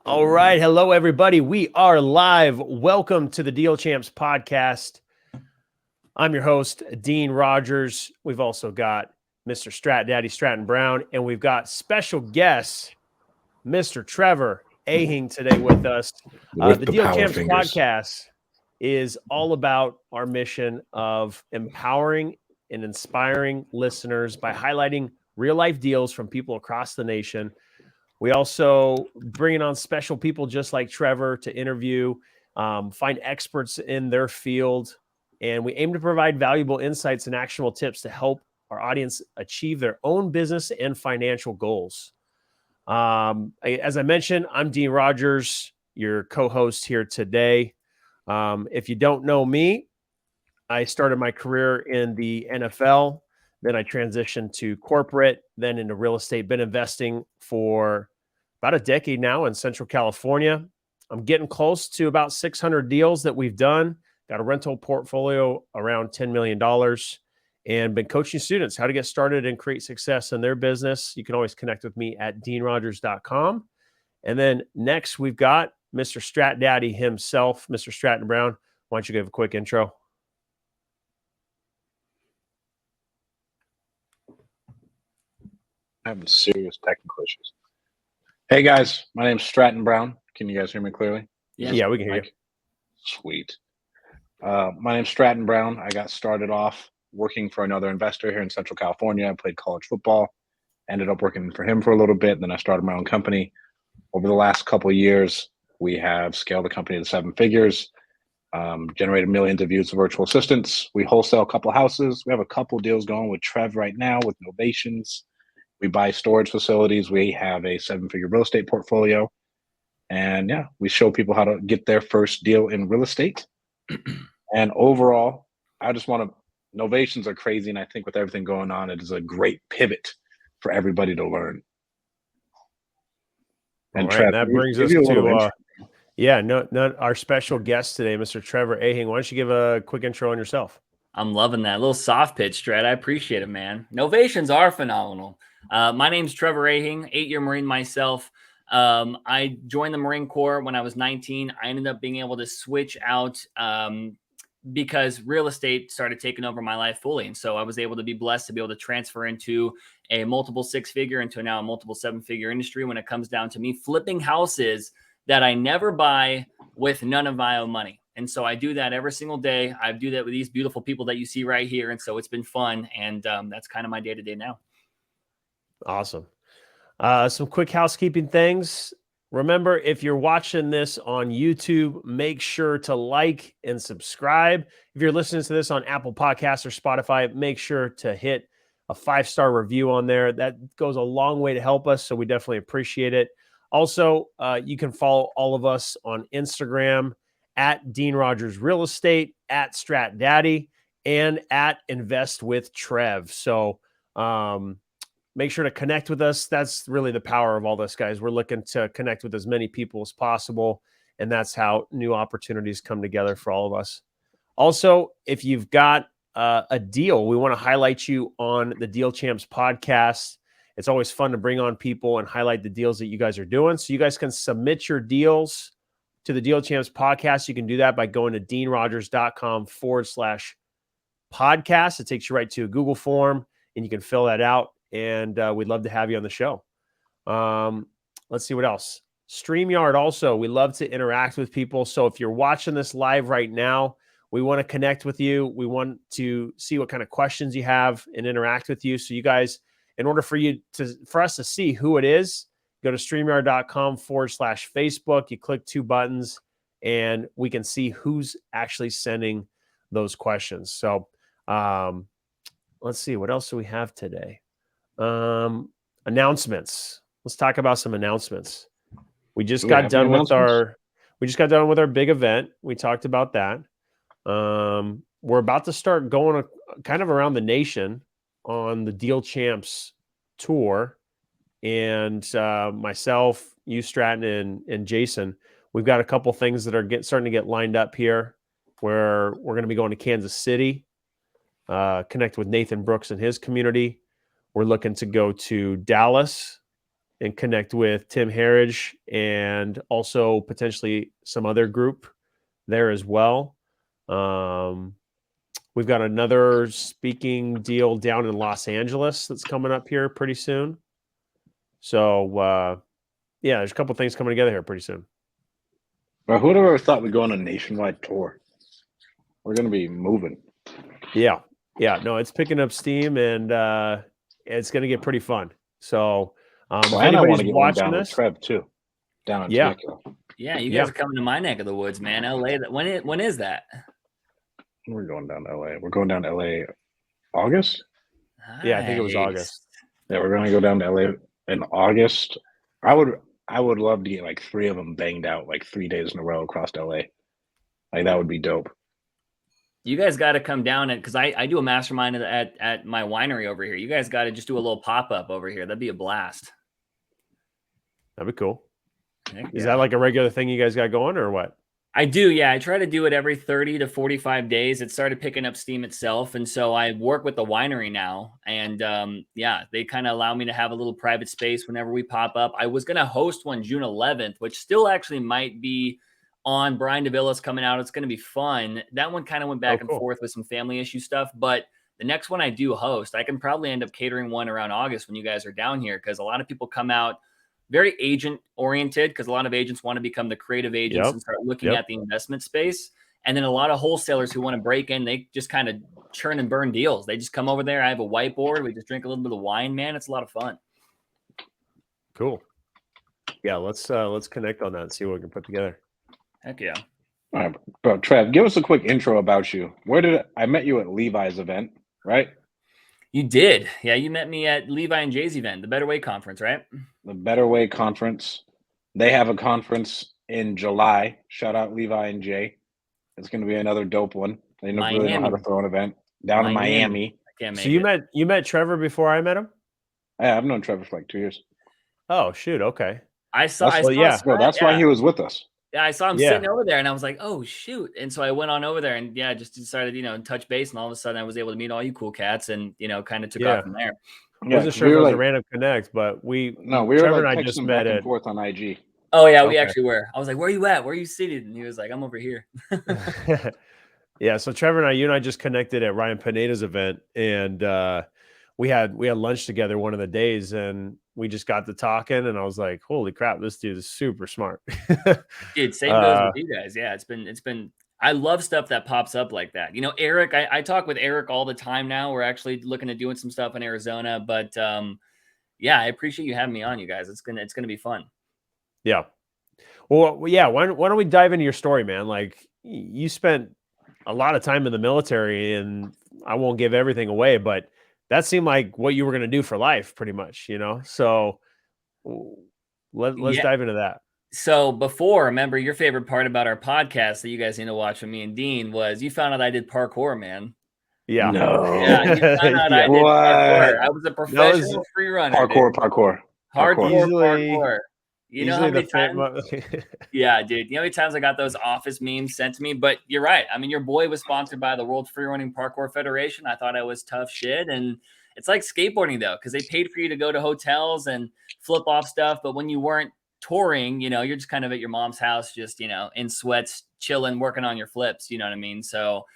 All right. Hello, everybody. We are live. Welcome to the Deal Champs podcast. I'm your host, Dean Rogers. We've also got Mr. Strat Daddy Stratton Brown, and we've got special guest, Mr. Trevor Ahing today with us. The Deal Champs podcast is all about our mission of empowering and inspiring listeners by highlighting real life deals from people across the nation. We also bring on special people just like Trevor to interview, find experts in their field, and we aim to provide valuable insights and actionable tips to help our audience achieve their own business and financial goals. As I mentioned, I'm Dean Rogers, your co-host here today. If you don't know me, I started my career in the NFL. Then I transitioned to corporate, then into real estate. Been investing for about a decade now in Central California. I'm getting close to about 600 deals that we've done. Got a rental portfolio around $10 million and been coaching students how to get started and create success in their business. You can always connect with me at deanrogers.com. And then next, we've got Mr. Strat Daddy himself, Mr. Stratton Brown. Why don't you give a quick intro? Having serious technical issues. Hey guys, my name's Stratton Brown. Can you guys hear me clearly? Yeah, we can hear you. Sweet. My name's Stratton Brown. I got started off working for another investor here in Central California. I played college football, ended up working for him for a little bit, and then I started my own company. Over the last couple of years, we have scaled the company to 7 figures, generated millions of views of virtual assistants. We wholesale a couple of houses. We have a couple of deals going with Trevor right now with Novations. We buy storage facilities. We have a 7-figure real estate portfolio. And yeah, we show people how to get their first deal in real estate. And overall, I just want to, Novations are crazy. And I think with everything going on, it is a great pivot for everybody to learn. And Trevor, that brings us to, our special guest today, Mr. Trevor Ahing. Why don't you give a quick intro on yourself? I'm loving that. A little soft pitch, Strat. I appreciate it, man. Novations are phenomenal. My name's Trevor Ahing, 8-year Marine myself. I joined the Marine Corps when I was 19. I ended up being able to switch out because real estate started taking over my life fully. And so I was able to be blessed to be able to transfer into a multiple 6-figure into now a multiple 7-figure industry when it comes down to me flipping houses that I never buy with none of my own money. And so I do that every single day. I do that with these beautiful people that you see right here. And so it's been fun. And that's kind of my day-to-day now. Awesome. Some quick housekeeping things. Remember, if you're watching this on YouTube, make sure to like and subscribe. If you're listening to this on Apple Podcasts or Spotify, make sure to hit a 5-star review on there. That goes a long way to help us, so we definitely appreciate it. Also, you can follow all of us on Instagram at Dean Rogers Real Estate, at Strat Daddy, and at Invest with Trev. So make sure to connect with us. That's really the power of all this, guys. We're looking to connect with as many people as possible, and that's how new opportunities come together for all of us. Also, if you've got a deal, we want to highlight you on the Deal Champs podcast. It's always fun to bring on people and highlight the deals that you guys are doing. So you guys can submit your deals to the Deal Champs podcast. You can do that by going to deanrogers.com/podcast. It takes you right to a Google form, and you can fill that out. And we'd love to have you on the show. Let's see what else. StreamYard also, we love to interact with people. So if you're watching this live right now, we want to connect with you. We want to see what kind of questions you have and interact with you. So you guys, in order for us to see who it is, go to StreamYard.com/Facebook. You click 2 buttons and we can see who's actually sending those questions. So let's see, what else do we have today? Announcements. Let's talk about some announcements. We just got done with our big event. We talked about that. We're about to start going kind of around the nation on the Deal Champs tour. And myself, you, Stratton, and Jason, we've got a couple things that are starting to get lined up here where we're going to be going to Kansas City, connect with Nathan Brooks and his community. We're looking to go to Dallas and connect with Tim Harridge and also potentially some other group there as well. We've got another speaking deal down in Los Angeles that's coming up here pretty soon. So, yeah, there's a couple things coming together here pretty soon. Well, who'd have ever thought we'd go on a nationwide tour? We're going to be moving. Yeah. No, it's picking up steam, and it's going to get pretty fun. So, if and I want anybody's to get one watching down this, with Trev too, down in Yeah. Temecula. Yeah, you guys are coming to my neck of the woods, man. LA. When is that? We're going down to LA. We're going down to LA August. Yeah, I think it was Nice. August. Yeah, we're going to go down to LA in August. I would love to get like 3 of them banged out like 3 days in a row across LA. Like that would be dope. You guys got to come down because I do a mastermind at my winery over here. You guys got to just do a little pop-up over here. That'd be a blast. That'd be cool. Heck Is yeah. that like a regular thing you guys got going or what? I do, yeah. I try to do it every 30 to 45 days. It started picking up steam itself. And so I work with the winery now. And yeah, they kind of allow me to have a little private space whenever we pop up. I was going to host one June 11th, which still actually might be on. Brian DeVilla's coming out. It's going to be fun. That one kind of went back and forth with some family issue stuff. But the next one I do host, I can probably end up catering one around August when you guys are down here, because a lot of people come out very agent oriented, because a lot of agents want to become the creative agents and start looking at the investment space. And then a lot of wholesalers who want to break in, they just kind of churn and burn deals. They just come over there. I have a whiteboard. We just drink a little bit of wine, man. It's a lot of fun. Cool. Yeah, let's connect on that and see what we can put together. Heck yeah. All right, bro, Trev, give us a quick intro about you. I met you at Levi's event, right? You did. Yeah, you met me at Levi and Jay's event, the Better Way Conference, right? The Better Way Conference. They have a conference in July. Shout out Levi and Jay. It's going to be another dope one. They don't really know how to throw an event down in Miami. I can't make So you met Trevor before I met him? Yeah, I've known Trevor for like 2 years. Oh shoot, okay. That's why he was with us. Yeah, I saw him sitting over there, and I was like, "Oh shoot!" And so I went on over there, and just decided, touch base, and all of a sudden I was able to meet all you cool cats, and kind of took off from there. I wasn't sure if it was a random connect, but Trevor and I just met back and forth on IG. Oh yeah, we actually were. I was like, "Where are you at? Where are you seated?" And he was like, "I'm over here." Yeah, so Trevor and you and I just connected at Ryan Pineda's event, and we had lunch together one of the days, and we just got to talking, and I was like, "Holy crap, this dude is super smart." Dude, same goes with you guys. Yeah, it's been. I love stuff that pops up like that. Eric, I talk with Eric all the time now. We're actually looking at doing some stuff in Arizona, but yeah, I appreciate you having me on, you guys. It's gonna be fun. Yeah. Well, yeah. Why don't we dive into your story, man? Like, you spent a lot of time in the military, and I won't give everything away, but that seemed like what you were going to do for life, pretty much, So let's dive into that. So before, remember, your favorite part about our podcast that you guys need to watch with me and Dean was you found out I did parkour, man. Yeah. No. Yeah, you found out I did parkour. I was a professional free runner. Parkour. Parkour. You know how many times? Yeah, dude. You know how many times I got those office memes sent to me? But you're right. I mean, your boy was sponsored by the World Free Running Parkour Federation. I thought I was tough shit. And it's like skateboarding, though, because they paid for you to go to hotels and flip off stuff. But when you weren't touring, you're just kind of at your mom's house, just, in sweats, chilling, working on your flips. You know what I mean? So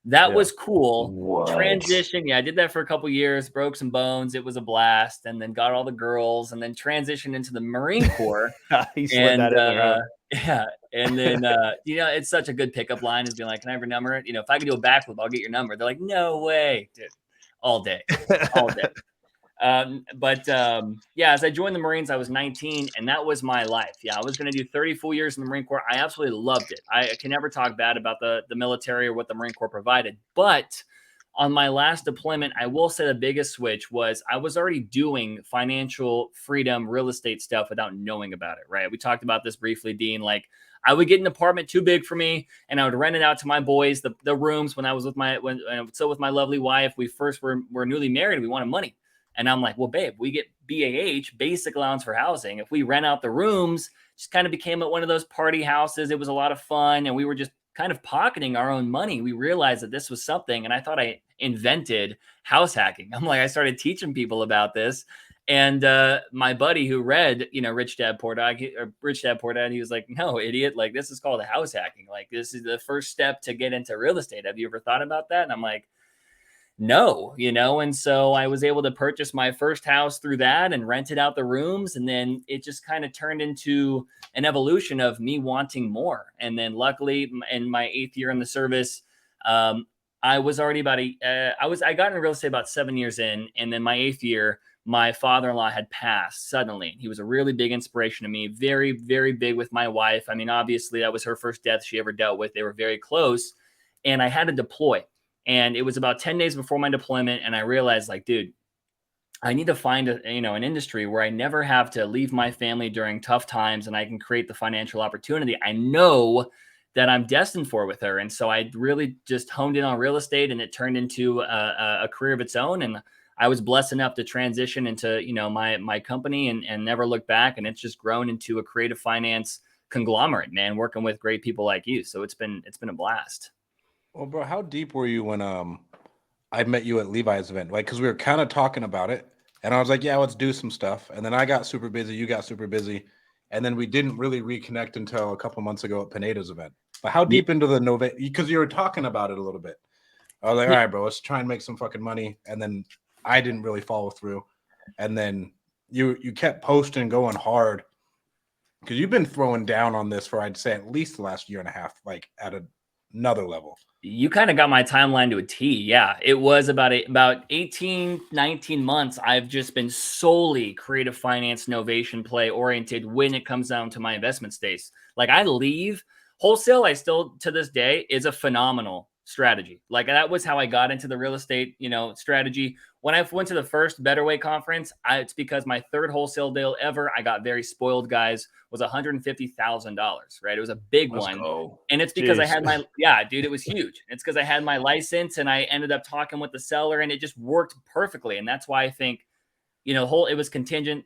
that was cool. What? Transition. Yeah, I did that for a couple years, broke some bones. It was a blast. And then got all the girls, and then transitioned into the Marine Corps. He slid that in there. Yeah. And then, it's such a good pickup line is being like, can I have your number? If I could do a backflip, I'll get your number. They're like, no way, dude. All day. As I joined the Marines, I was 19, and that was my life. Yeah, I was going to do 30 full years in the Marine Corps. I absolutely loved it. I can never talk bad about the military or what the Marine Corps provided. But on my last deployment, I will say the biggest switch was I was already doing financial freedom, real estate stuff without knowing about it, right? We talked about this briefly, Dean. Like, I would get an apartment too big for me, and I would rent it out to my boys, the rooms when I was with with my lovely wife. We first were newly married. We wanted money. And I'm like, well, babe, we get BAH, basic allowance for housing. If we rent out the rooms, just kind of became one of those party houses. It was a lot of fun. And we were just kind of pocketing our own money. We realized that this was something. And I thought I invented house hacking. I'm like, I started teaching people about this. And my buddy who read, Rich Dad Poor Dad, he was like, no, idiot. Like, this is called house hacking. Like, this is the first step to get into real estate. Have you ever thought about that? And I'm like, no, and so I was able to purchase my first house through that and rented out the rooms. And then it just kind of turned into an evolution of me wanting more. And then luckily in my 8th year in the service, I was already I got into real estate about 7 years in. And then my 8th year, my father-in-law had passed suddenly. He was a really big inspiration to me, very, very big with my wife. I mean, obviously that was her first death she ever dealt with. They were very close, and I had to deploy. And it was about 10 days before my deployment. And I realized, like, dude, I need to find an industry where I never have to leave my family during tough times, and I can create the financial opportunity I know that I'm destined for with her. And so I really just honed in on real estate, and it turned into a career of its own. And I was blessed enough to transition into, my company and never look back. And it's just grown into a creative finance conglomerate, man, working with great people like you. So it's been a blast. Well, bro, how deep were you when I met you at Levi's event? Like, because we were kind of talking about it, and I was like, yeah, let's do some stuff. And then I got super busy, you got super busy, and then we didn't really reconnect until a couple months ago at Pineda's event. But how deep into the Nova? Because you were talking about it a little bit. I was like, all right, bro, let's try and make some fucking money. And then I didn't really follow through. And then you kept posting, going hard, because you've been throwing down on this for, I'd say, at least the last year and a half, like at another level. You kind of got my timeline to a T. Yeah, it was about 18, 19 months. I've just been solely creative finance, novation play oriented when it comes down to my investment space. Like, I leave wholesale. I still, to this day, is a phenomenal strategy. Like, that was how I got into the real estate, strategy. When I went to the first Better Way conference, it's because my third wholesale deal ever, I got very spoiled, guys, was $150,000, right? It was a big Let's one. go. And it's because I had it was huge. It's because I had my license, and I ended up talking with the seller, and it just worked perfectly. And that's why I think, it was contingent.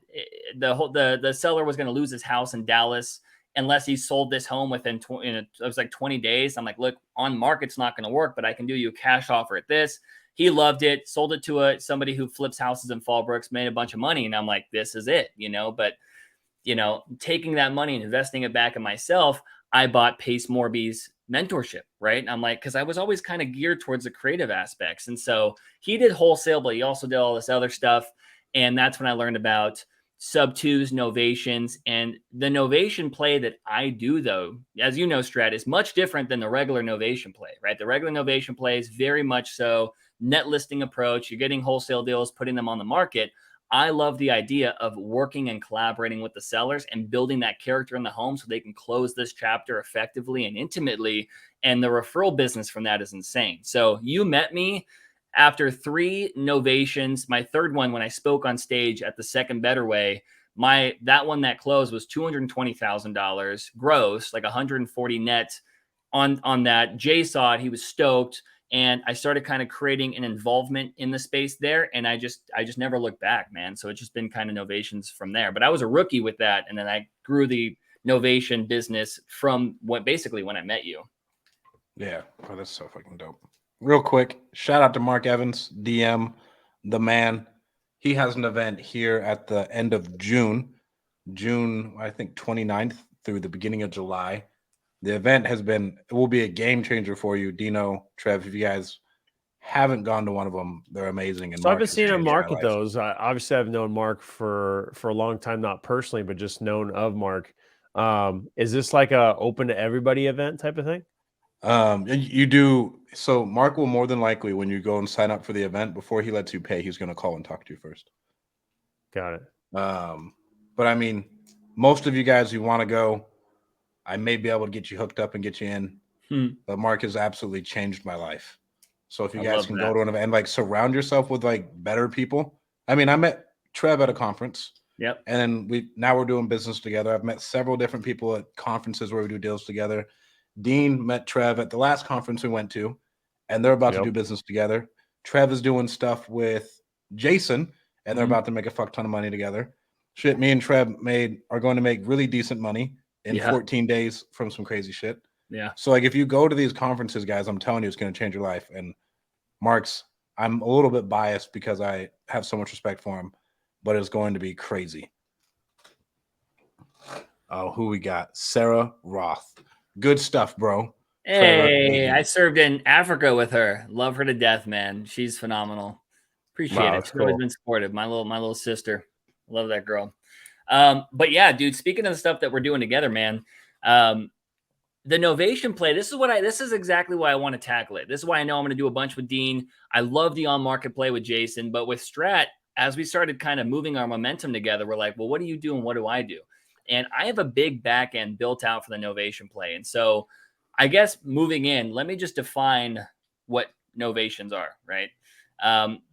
The seller was going to lose his house in Dallas unless he sold this home within it was like 20 days. I'm like, look, on market's not going to work, but I can do you a cash offer at this. He loved it, sold it to somebody who flips houses in Fallbrooks, made a bunch of money. And I'm like, this is it, but taking that money and investing it back in myself, I bought Pace Morby's mentorship, right? And I'm like, because I was always kind of geared towards the creative aspects. And so he did wholesale, but he also did all this other stuff. And that's when I learned about sub-twos, novations. And the novation play that I do, though, as you know, Strat, is much different than the regular novation play, right? The regular novation play is very much so net listing approach. You're getting wholesale deals, putting them on the market. I love the idea of working and collaborating with the sellers and building that character in the home so they can close this chapter effectively and intimately. And the referral business from that is insane. So you met me after 3 novations. My third one, when I spoke on stage at the second Better Way, that one that closed was $220,000 gross, like 140 net on that. Jay saw it. He was stoked. And I started kind of creating an involvement in the space there. And I just never looked back, man. So it's just been kind of novations from there. But I was a rookie with that. And then I grew the novation business from when I met you. Yeah. Oh, that's so fucking dope. Real quick, shout out to Mark Evans, DM, the man. He has an event here at the end of June, I think 29th through the beginning of July. The event it will be a game changer for you. Dino, Trev, if you guys haven't gone to one of them, they're amazing. And so I've been seeing him market those. Obviously, I've known Mark for a long time, not personally, but just known of Mark. Is this like a open to everybody event type of thing? You do. So Mark will more than likely, when you go and sign up for the event, before he lets you pay, he's going to call and talk to you first. Got it. But I mean, most of you guys who want to go, I may be able to get you hooked up and get you in. But Mark has absolutely changed my life. So if you guys can go to an event and like surround yourself with like better people. I mean, I met Trev at a conference. Yep. And now we're doing business together. I've met several different people at conferences where we do deals together. Dean met Trev at the last conference we went to, and they're about to do business together. Trev is doing stuff with Jason, and they're about to make a fuck ton of money together. Shit, me and Trev are going to make really decent money in 14 days from some crazy shit. Yeah. So like, if you go to these conferences, guys, I'm telling you, it's going to change your life. And I'm a little bit biased because I have so much respect for him. but it's going to be crazy. Oh, who we got? Sarah Roth. Good stuff, bro. Hey, I served in Africa with her. Love her to death, man. She's phenomenal. Appreciate it. She's always been supportive. My little sister. Love that girl. But yeah, dude, speaking of the stuff that we're doing together, man, the novation play, this is exactly why I want to tackle it. This is why I know I'm going to do a bunch with Dean. I love the on-market play with Jason, but with Strat, as we started kind of moving our momentum together, we're like, well, what do you do and what do I do? And I have a big back end built out for the novation play. And so I guess moving in, let me just define what novations are, right?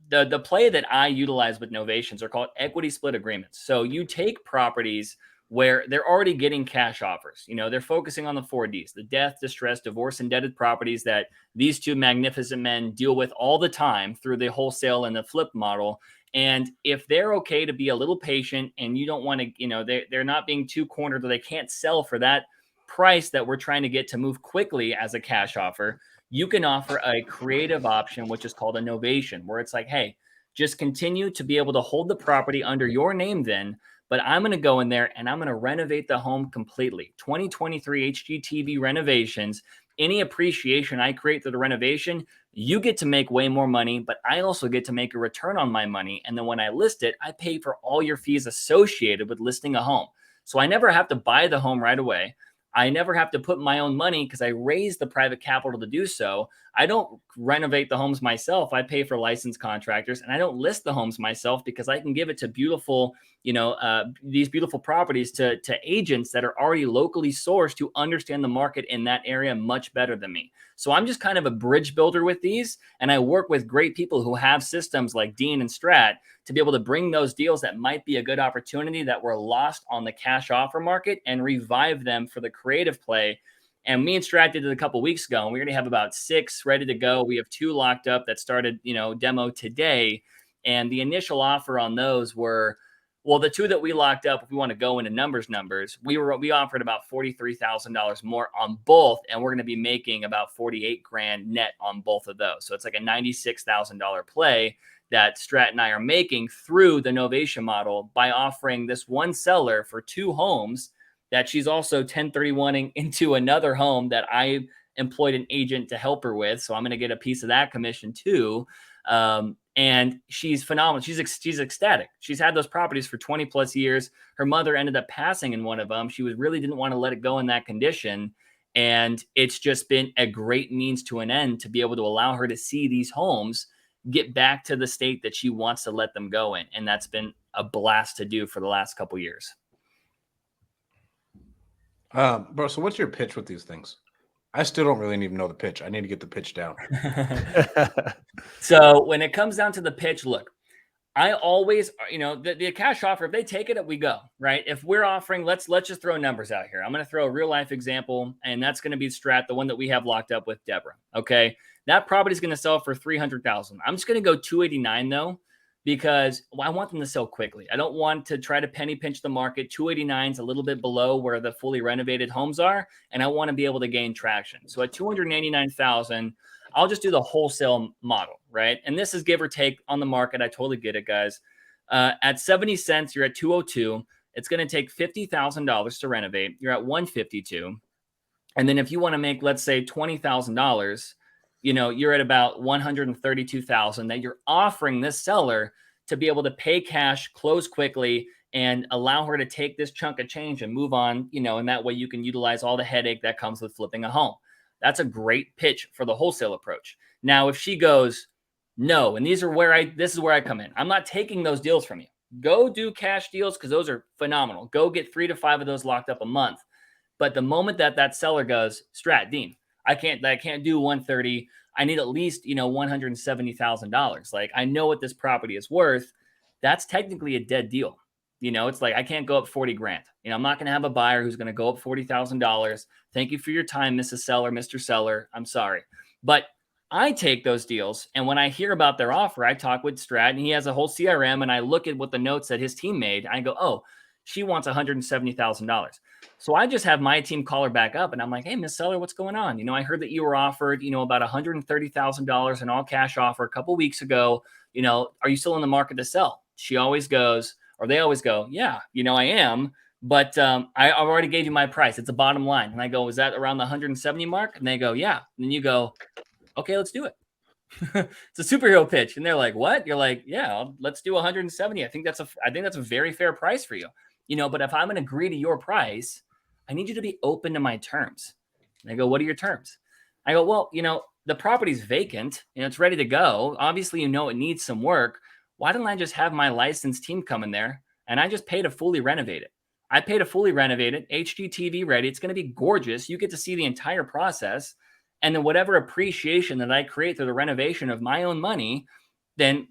The play that I utilize with novations are called equity split agreements. So you take properties where they're already getting cash offers. You know, they're focusing on the 4Ds, the death, distress, divorce, indebted properties that these two magnificent men deal with all the time through the wholesale and the flip model. And if they're okay to be a little patient and you don't want to, you know, they're not being too cornered or they can't sell for that price that we're trying to get to move quickly as a cash offer, you can offer a creative option, which is called a novation, where it's like, hey, just continue to be able to hold the property under your name then, but I'm going to go in there and I'm going to renovate the home completely. 2023 HGTV renovations, any appreciation I create through the renovation, you get to make way more money, but I also get to make a return on my money. And then when I list it, I pay for all your fees associated with listing a home. So I never have to buy the home right away. I never have to put my own money because I raise the private capital to do so. I don't renovate the homes myself. I pay for licensed contractors, and I don't list the homes myself because I can give it to beautiful, these beautiful properties to agents that are already locally sourced who understand the market in that area much better than me. So I'm just kind of a bridge builder with these, and I work with great people who have systems like Dean and Strat to be able to bring those deals that might be a good opportunity that were lost on the cash offer market and revive them for the creative play. And me and Strat did it a couple weeks ago, and we already have about 6 ready to go. We have 2 locked up that started, demo today. And the initial offer on those were, well, the 2 that we locked up, if we want to go into numbers, we offered about $43,000 more on both, and we're going to be making about $48,000 net on both of those. So it's like a $96,000 play that Strat and I are making through the novation model by offering this one seller for 2 homes that she's also 1031ing into another home that I employed an agent to help her with. So I'm going to get a piece of that commission too. And she's phenomenal. She's ecstatic. She's had those properties for 20 plus years. Her mother ended up passing in one of them. She really didn't want to let it go in that condition. And it's just been a great means to an end to be able to allow her to see these homes get back to the state that she wants to let them go in. And that's been a blast to do for the last couple of years. Bro, so what's your pitch with these things? I still don't really even know the pitch. I need to get the pitch down. So when it comes down to the pitch, look, I always, the cash offer, if they take it, we go, right? If we're offering, let's just throw numbers out here. I'm going to throw a real life example, and that's going to be Strat, the one that we have locked up with Deborah. Okay. That property is going to sell for $300,000. I'm just going to go $289,000 though, because I want them to sell quickly. I don't want to try to penny pinch the market. $289,000 is a little bit below where the fully renovated homes are, and I want to be able to gain traction. So at $289,000, I'll just do the wholesale model, right? And this is give or take on the market. I totally get it, guys. At 70 cents, you're at 202. It's going to take $50,000 to renovate. You're at 152. And then if you want to make, let's say, $20,000, you're at about 132,000 that you're offering this seller to be able to pay cash, close quickly, and allow her to take this chunk of change and move on, and that way you can utilize all the headache that comes with flipping a home. That's a great pitch for the wholesale approach. Now, if she goes, no, and this is where I come in. I'm not taking those deals from you. Go do cash deals because those are phenomenal. Go get 3 to 5 of those locked up a month. But the moment that seller goes, Strat, Dean, I can't do 130. I need at least, $170,000. Like, I know what this property is worth. That's technically a dead deal. It's like, I can't go up $40,000. I'm not going to have a buyer who's going to go up $40,000. Thank you for your time, Mrs. Seller, Mr. Seller. I'm sorry. But I take those deals, and when I hear about their offer, I talk with Strat, and he has a whole CRM, and I look at what the notes that his team made. I go, oh, she wants $170,000. So I just have my team call her back up, and I'm like, hey, Miss Seller, what's going on? I heard that you were offered, about $130,000 in all cash offer a couple weeks ago. Are you still in the market to sell? She always goes, Or they always go, yeah, I am. But I already gave you my price. It's a bottom line. And I go, is that around the 170 mark? And they go, yeah. And then you go, okay, let's do it. It's a superhero pitch. And they're like, what? You're like, yeah, let's do 170. I think that's a very fair price for you. But if I'm going to agree to your price, I need you to be open to my terms. And they go, what are your terms? I go, well, the property's vacant, it's ready to go. Obviously, it needs some work. Why don't I just have my licensed team come in there and I just pay to fully renovate it? I pay to fully renovate it, HGTV ready. It's going to be gorgeous. You get to see the entire process. And then whatever appreciation that I create through the renovation of my own money, then,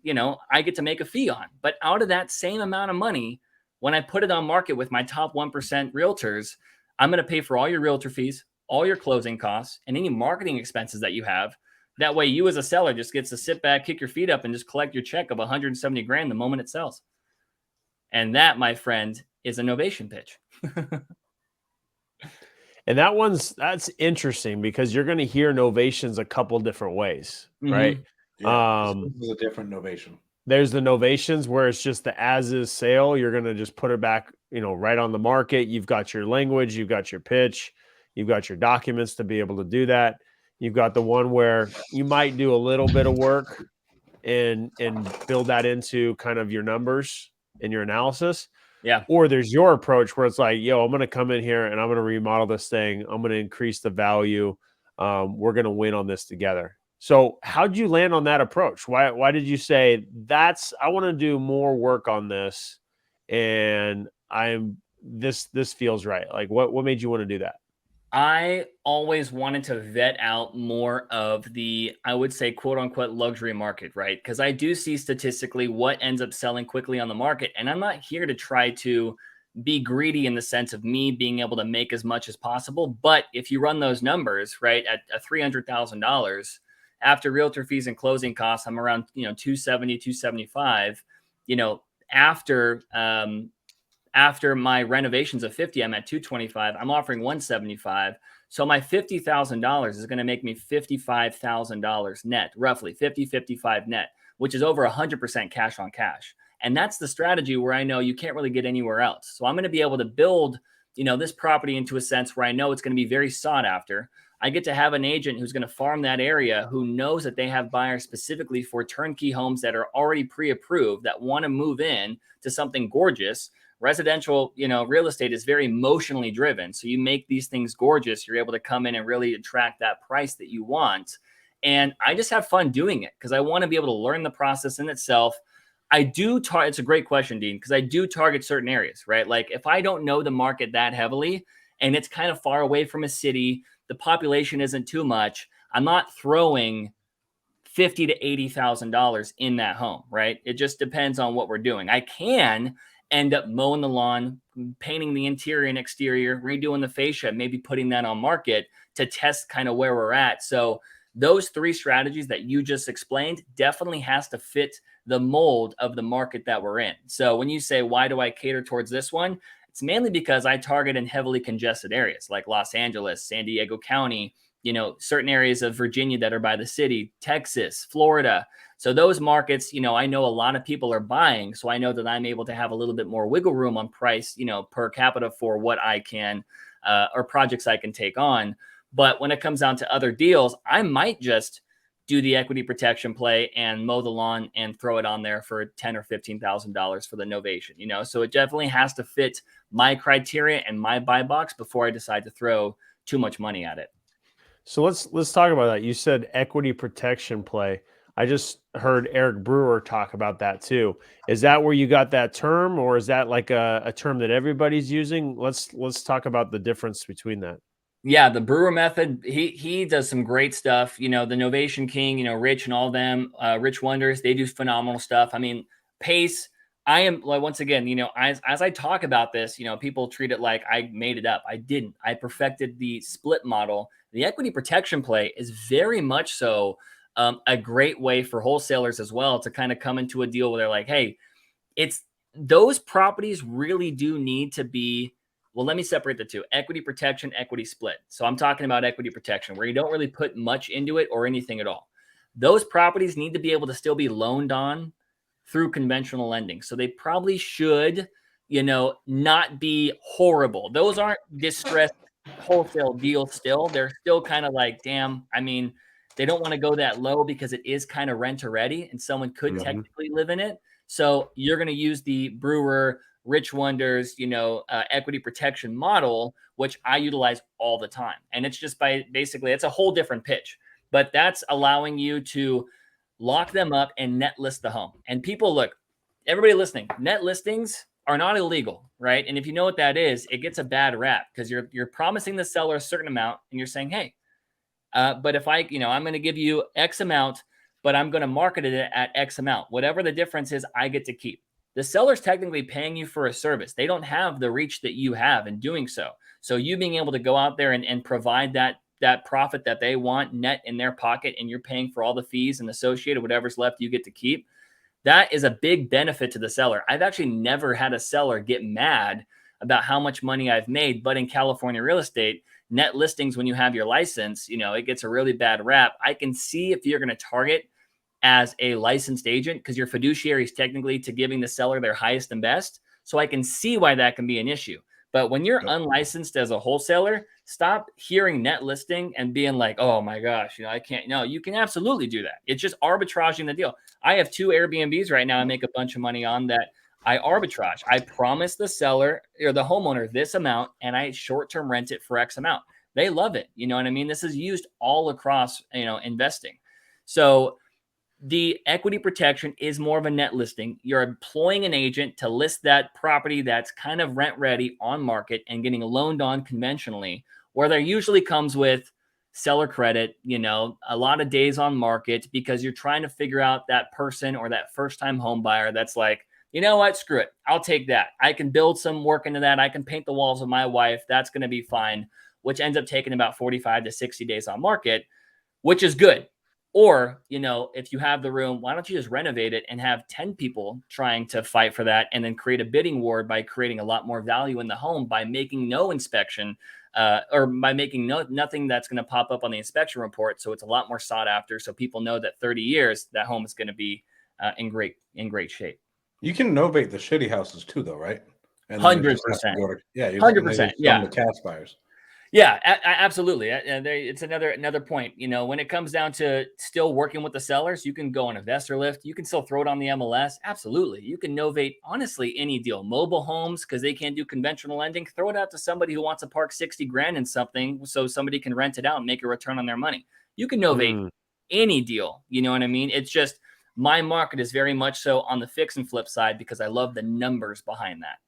I get to make a fee on. But out of that same amount of money, when I put it on market with my top 1% realtors, I'm going to pay for all your realtor fees, all your closing costs, and any marketing expenses that you have. That way you as a seller just gets to sit back, kick your feet up, and just collect your check of 170 grand the moment it sells. And that, my friend, is a novation pitch. And that's interesting because you're going to hear novations a couple different ways, right? Yeah, this is a different novation. There's the novations where it's just the as is sale. You're going to just put it back, right on the market. You've got your language, you've got your pitch, you've got your documents to be able to do that. You've got the one where you might do a little bit of work and build that into kind of your numbers and your analysis. Yeah. Or there's your approach where it's like, yo, I'm going to come in here and I'm going to remodel this thing. I'm going to increase the value. We're going to win on this together. So how'd you land on that approach? Why did you say I want to do more work on this and this feels right? Like what made you want to do that? I always wanted to vet out more of the, I would say, quote unquote, luxury market, right? Because I do see statistically what ends up selling quickly on the market. And I'm not here to try to be greedy in the sense of me being able to make as much as possible. But if you run those numbers, right, at $300,000 after realtor fees and closing costs, I'm around, 270, 275, after my renovations of 50, I'm at 225. I'm offering 175. So my $50,000 is going to make me $55,000 net, roughly 55 net, which is over 100% cash on cash. And that's the strategy where I know you can't really get anywhere else. So I'm going to be able to build, this property into a sense where I know it's going to be very sought after. I get to have an agent who's going to farm that area who knows that they have buyers specifically for turnkey homes that are already pre-approved that want to move in to something gorgeous. Residential, real estate is very emotionally driven. So you make these things gorgeous. You're able to come in and really attract that price that you want. And I just have fun doing it because I want to be able to learn the process in itself. It's a great question, Dean, because I do target certain areas, right? Like if I don't know the market that heavily and it's kind of far away from a city, the population isn't too much, I'm not throwing $50,000 to $80,000 in that home, right? It just depends on what we're doing. I can end up mowing the lawn, painting the interior and exterior, redoing the fascia, maybe putting that on market to test kind of where we're at. So those three strategies that you just explained definitely has to fit the mold of the market that we're in. So when you say, why do I cater towards this one? It's mainly because I target in heavily congested areas like Los Angeles, San Diego County, certain areas of Virginia that are by the city, Texas, Florida. So those markets, I know a lot of people are buying. So I know that I'm able to have a little bit more wiggle room on price, per capita for what I can, or projects I can take on. But when it comes down to other deals, I might just do the equity protection play and mow the lawn and throw it on there for $10,000 or $15,000 for the novation, So it definitely has to fit my criteria and my buy box before I decide to throw too much money at it. So let's talk about that. You said equity protection play. I just heard Eric Brewer talk about that too. Is that where you got that term, or is that like a term that everybody's using? Let's talk about the difference between that. Yeah, the Brewer method, he does some great stuff. The Novation King, Rich and all of them, Rich Wonders, they do phenomenal stuff. I mean, Pace, I am, like, once again, as I talk about this, people treat it like I made it up. I didn't. I perfected the split model. The equity protection play is very much so a great way for wholesalers as well to kind of come into a deal where they're like, hey, those properties really do need to be, well, let me separate the two: equity protection, equity split. So I'm talking about equity protection where you don't really put much into it or anything at all. Those properties need to be able to still be loaned on through conventional lending. So they probably should, not be horrible. Those aren't distressed wholesale deals still. They're still kind of like, damn, I mean, they don't want to go that low because it is kind of rent already and someone could technically live in it. So you're going to use the Brewer, Rich Wonders, equity protection model, which I utilize all the time. And it's just basically, it's a whole different pitch, but that's allowing you to lock them up and net list the home. And people, look, everybody listening, net listings are not illegal, right? And if you know what that is, it gets a bad rap because you're promising the seller a certain amount and you're saying, hey, but if I'm going to give you X amount, but I'm going to market it at X amount. Whatever the difference is, I get to keep. The seller's technically paying you for a service. They don't have the reach that you have in doing so. So you being able to go out there and provide that profit that they want net in their pocket, and you're paying for all the fees and associated whatever's left you get to keep. That is a big benefit to the seller. I've actually never had a seller get mad about how much money I've made, but in California real estate, net listings, when you have your license, it gets a really bad rap. I can see if you're going to target as a licensed agent because your fiduciary is technically to giving the seller their highest and best. So I can see why that can be an issue. But when you're unlicensed as a wholesaler, stop hearing net listing and being like, oh my gosh, I can't. No, you can absolutely do that. It's just arbitraging the deal. I have 2 Airbnbs right now I make a bunch of money on that I arbitrage. I promise the seller or the homeowner this amount and I short-term rent it for X amount. They love it. You know what I mean? This is used all across, investing. So the equity protection is more of a net listing. You're employing an agent to list that property that's kind of rent ready on market and getting loaned on conventionally, where there usually comes with seller credit, a lot of days on market because you're trying to figure out that person or that first time home buyer that's like, you know what, screw it. I'll take that. I can build some work into that. I can paint the walls of my wife. That's going to be fine, which ends up taking about 45 to 60 days on market, which is good. Or, if you have the room, why don't you just renovate it and have 10 people trying to fight for that and then create a bidding war by creating a lot more value in the home by making no inspection or by making nothing that's going to pop up on the inspection report. So it's a lot more sought after. So people know that 30 years, that home is going to be in great shape. You can novate the shitty houses too, though, right? 100%. 100%. Yeah. The cash buyers. Yeah, absolutely. It's another point. When it comes down to still working with the sellers, you can go on investor lift. You can still throw it on the MLS. Absolutely. You can novate, honestly, any deal. Mobile homes, because they can't do conventional lending. Throw it out to somebody who wants to park 60 grand in something so somebody can rent it out and make a return on their money. You can novate any deal. You know what I mean? It's just my market is very much so on the fix and flip side because I love the numbers behind that.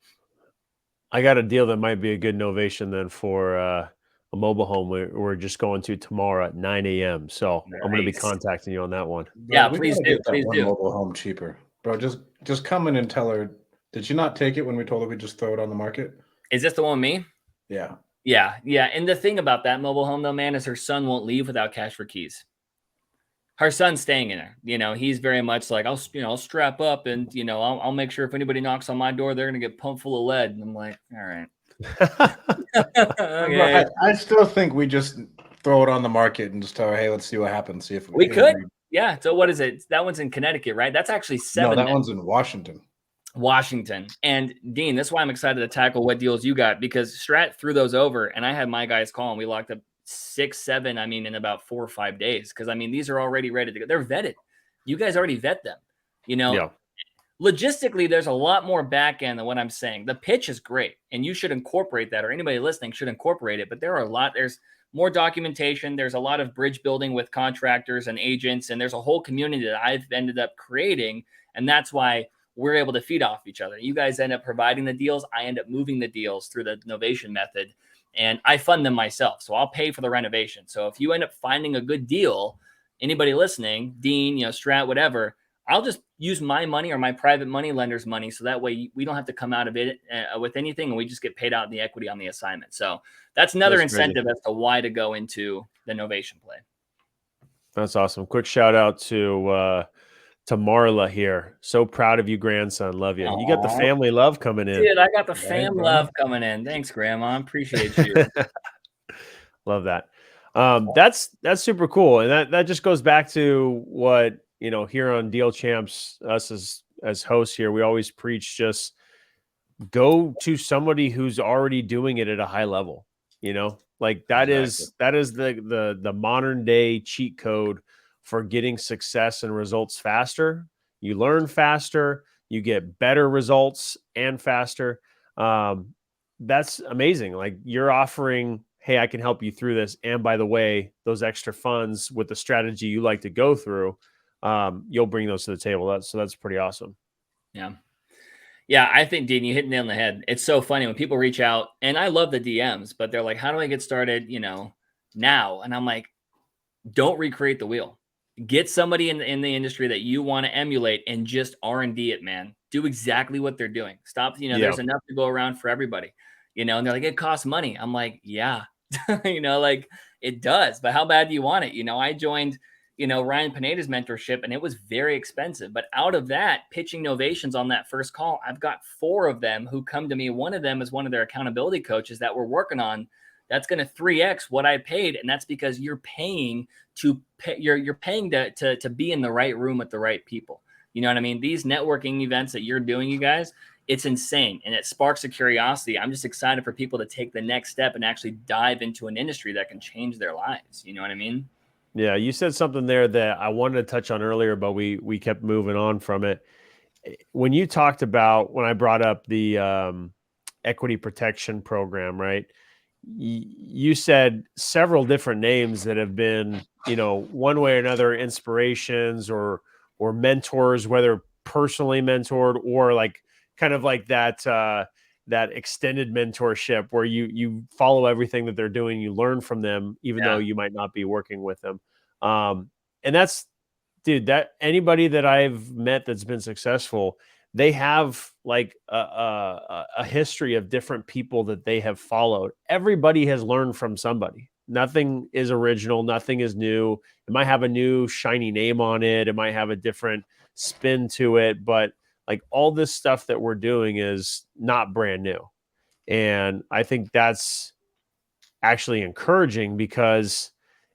I got a deal that might be a good novation then for a mobile home we're just going to tomorrow at 9 a.m. So I'm going to be contacting you on that one. Bro, yeah, please do. Please do. Mobile home cheaper, bro. Just come in and tell her. Did you not take it when we told her we just throw it on the market? Is this the one with me? Yeah. Yeah. And the thing about that mobile home though, man, is her son won't leave without cash for keys. Her son's staying in there. He's very much like, I'll strap up and, I'll make sure if anybody knocks on my door, they're going to get pumped full of lead. And I'm like, all right. Okay. I still think we just throw it on the market and just tell her, hey, let's see what happens. See if we could. Yeah. So what is it? That one's in Connecticut, right? That's actually 7. No, that one's in Washington. And Dean, that's why I'm excited to tackle what deals you got because Strat threw those over and I had my guys call and we locked up 6, 7, in about 4 or 5 days. Cause these are already ready to go. They're vetted. You guys already vet them, Yeah. Logistically, there's a lot more back end than what I'm saying. The pitch is great and you should incorporate that or anybody listening should incorporate it. But there's more documentation. There's a lot of bridge building with contractors and agents. And there's a whole community that I've ended up creating. And that's why we're able to feed off each other. You guys end up providing the deals. I end up moving the deals through the novation method. And I fund them myself. So I'll pay for the renovation. So if you end up finding a good deal, anybody listening, Dean, Strat, whatever, I'll just use my money or my private money lender's money. So that way we don't have to come out of it with anything and we just get paid out in the equity on the assignment. So that's another incentive as to why to go into the novation play. That's awesome. Quick shout out to Marla here. So proud of you, grandson. Love you. You got the family love coming in. Dude, I got the fam love coming in. Thanks, Grandma. Appreciate you. Love that. That's super cool. And that just goes back to what, here on Deal Champs, us as as hosts here, we always preach just go to somebody who's already doing it at a high level. Like that Exactly. is the modern day cheat code for getting success and results faster. You learn faster, you get better results and faster. That's amazing. Like you're offering, hey, I can help you through this. And by the way, those extra funds with the strategy you like to go through, you'll bring those to the table. That's pretty awesome. Yeah. Yeah, I think, Dean, you hit the nail on the head. It's so funny when people reach out, and I love the DMs, but they're like, how do I get started, now? And I'm like, don't recreate the wheel. Get somebody in the industry that you want to emulate and just R&D it, man. Do exactly what they're doing. Stop, Yeah. there's enough to go around for everybody, and they're like, it costs money. I'm like, yeah, like it does, but how bad do you want it? I joined, Ryan Pineda's mentorship, and it was very expensive. But out of that, pitching Novations on that first call, I've got 4 of them who come to me. One of them is one of their accountability coaches that we're working on. That's going to 3x what I paid, and that's because you're paying to pay. You're paying to be in the right room with the right people. You know what I mean? These networking events that you're doing, you guys, it's insane, and it sparks a curiosity. I'm just excited for people to take the next step and actually dive into an industry that can change their lives. You know what I mean? Yeah, you said something there that I wanted to touch on earlier, but we kept moving on from it. When you talked about, when I brought up the equity protection program, right? You said several different names that have been, one way or another, inspirations or mentors, whether personally mentored or like kind of like that extended mentorship where you follow everything that they're doing, you learn from them, even though Yeah. you might not be working with them. And that's, dude, that anybody that I've met that's been successful, they have like a history of different people that they have followed. Everybody has learned from somebody. Nothing is original. Nothing is new. It might have a new shiny name on it. It might have a different spin to it, but like all this stuff that we're doing is not brand new. And I think that's actually encouraging because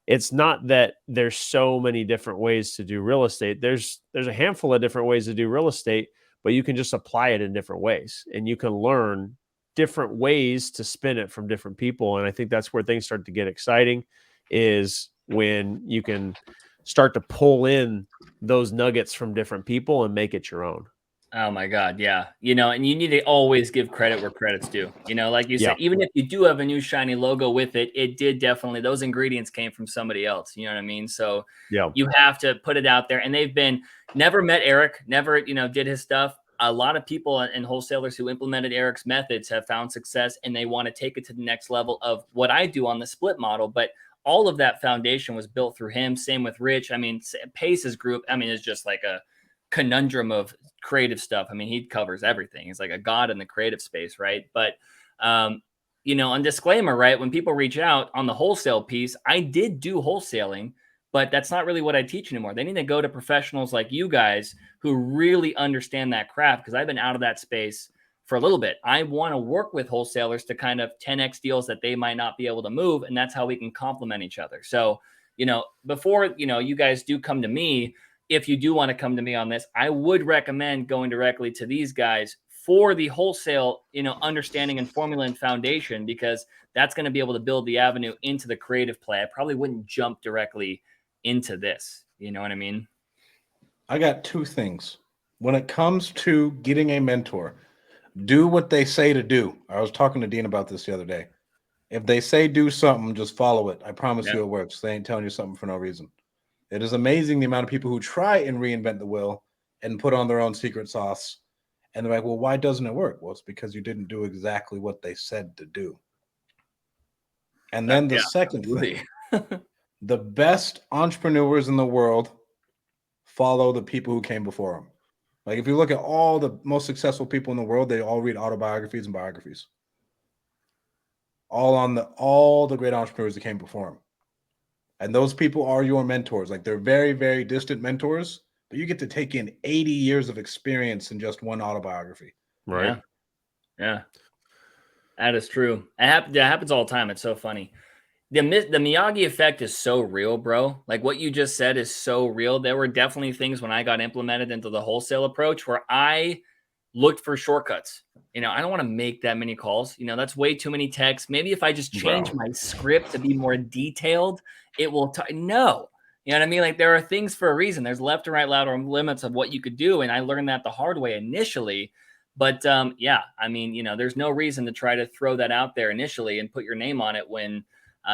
it's not that there's so many different ways to do real estate. There's a handful of different ways to do real estate, but you can just apply it in different ways and you can learn different ways to spin it from different people. And I think that's where things start to get exciting, is when you can start to pull in those nuggets from different people and make it your own. Oh my God. Yeah. And you need to always give credit where credit's due. Like you Yeah. said, even if you do have a new shiny logo with it, it did definitely, those ingredients came from somebody else. You know what I mean? So Yeah. you have to put it out there. And they've been, never met Eric, never, did his stuff. A lot of people and wholesalers who implemented Eric's methods have found success, and they want to take it to the next level of what I do on the split model. But all of that foundation was built through him. Same with Rich. I mean, Pace's group, is just like a conundrum of creative stuff. He covers everything. He's like a god in the creative space, right? But on disclaimer, right, when people reach out on the wholesale piece, I did do wholesaling, but that's not really what I teach anymore. They need to go to professionals like you guys who really understand that craft, because I've been out of that space for a little bit. I want to work with wholesalers to kind of 10x deals that they might not be able to move, and that's how we can complement each other. So before you guys do come to me, if you do want to come to me on this, I would recommend going directly to these guys for the wholesale, understanding and formula and foundation, because that's going to be able to build the avenue into the creative play. I probably wouldn't jump directly into this. You know what I mean? I got 2 things. When it comes to getting a mentor, do what they say to do. I was talking to Dean about this the other day. If they say do something, just follow it. I promise you it works. They ain't telling you something for no reason. It is amazing the amount of people who try and reinvent the wheel and put on their own secret sauce. And they're like, well, why doesn't it work? Well, it's because you didn't do exactly what they said to do. And then the second thing, the best entrepreneurs in the world follow the people who came before them. Like if you look at all the most successful people in the world, they all read autobiographies and biographies. All the great entrepreneurs that came before them. And those people are your mentors. Like they're very, very distant mentors, but you get to take in 80 years of experience in just one autobiography. Right. Yeah. That is true. That happens all the time. It's so funny. The Miyagi effect is so real, bro. Like what you just said is so real. There were definitely things when I got implemented into the wholesale approach where I looked for shortcuts. I don't want to make that many calls. That's way too many texts. Maybe if I just change my script to be more detailed, it will. No, you know what I mean? Like there are things for a reason. There's left and right lateral limits of what you could do, and I learned that the hard way initially. But yeah, I mean, there's no reason to try to throw that out there initially and put your name on it when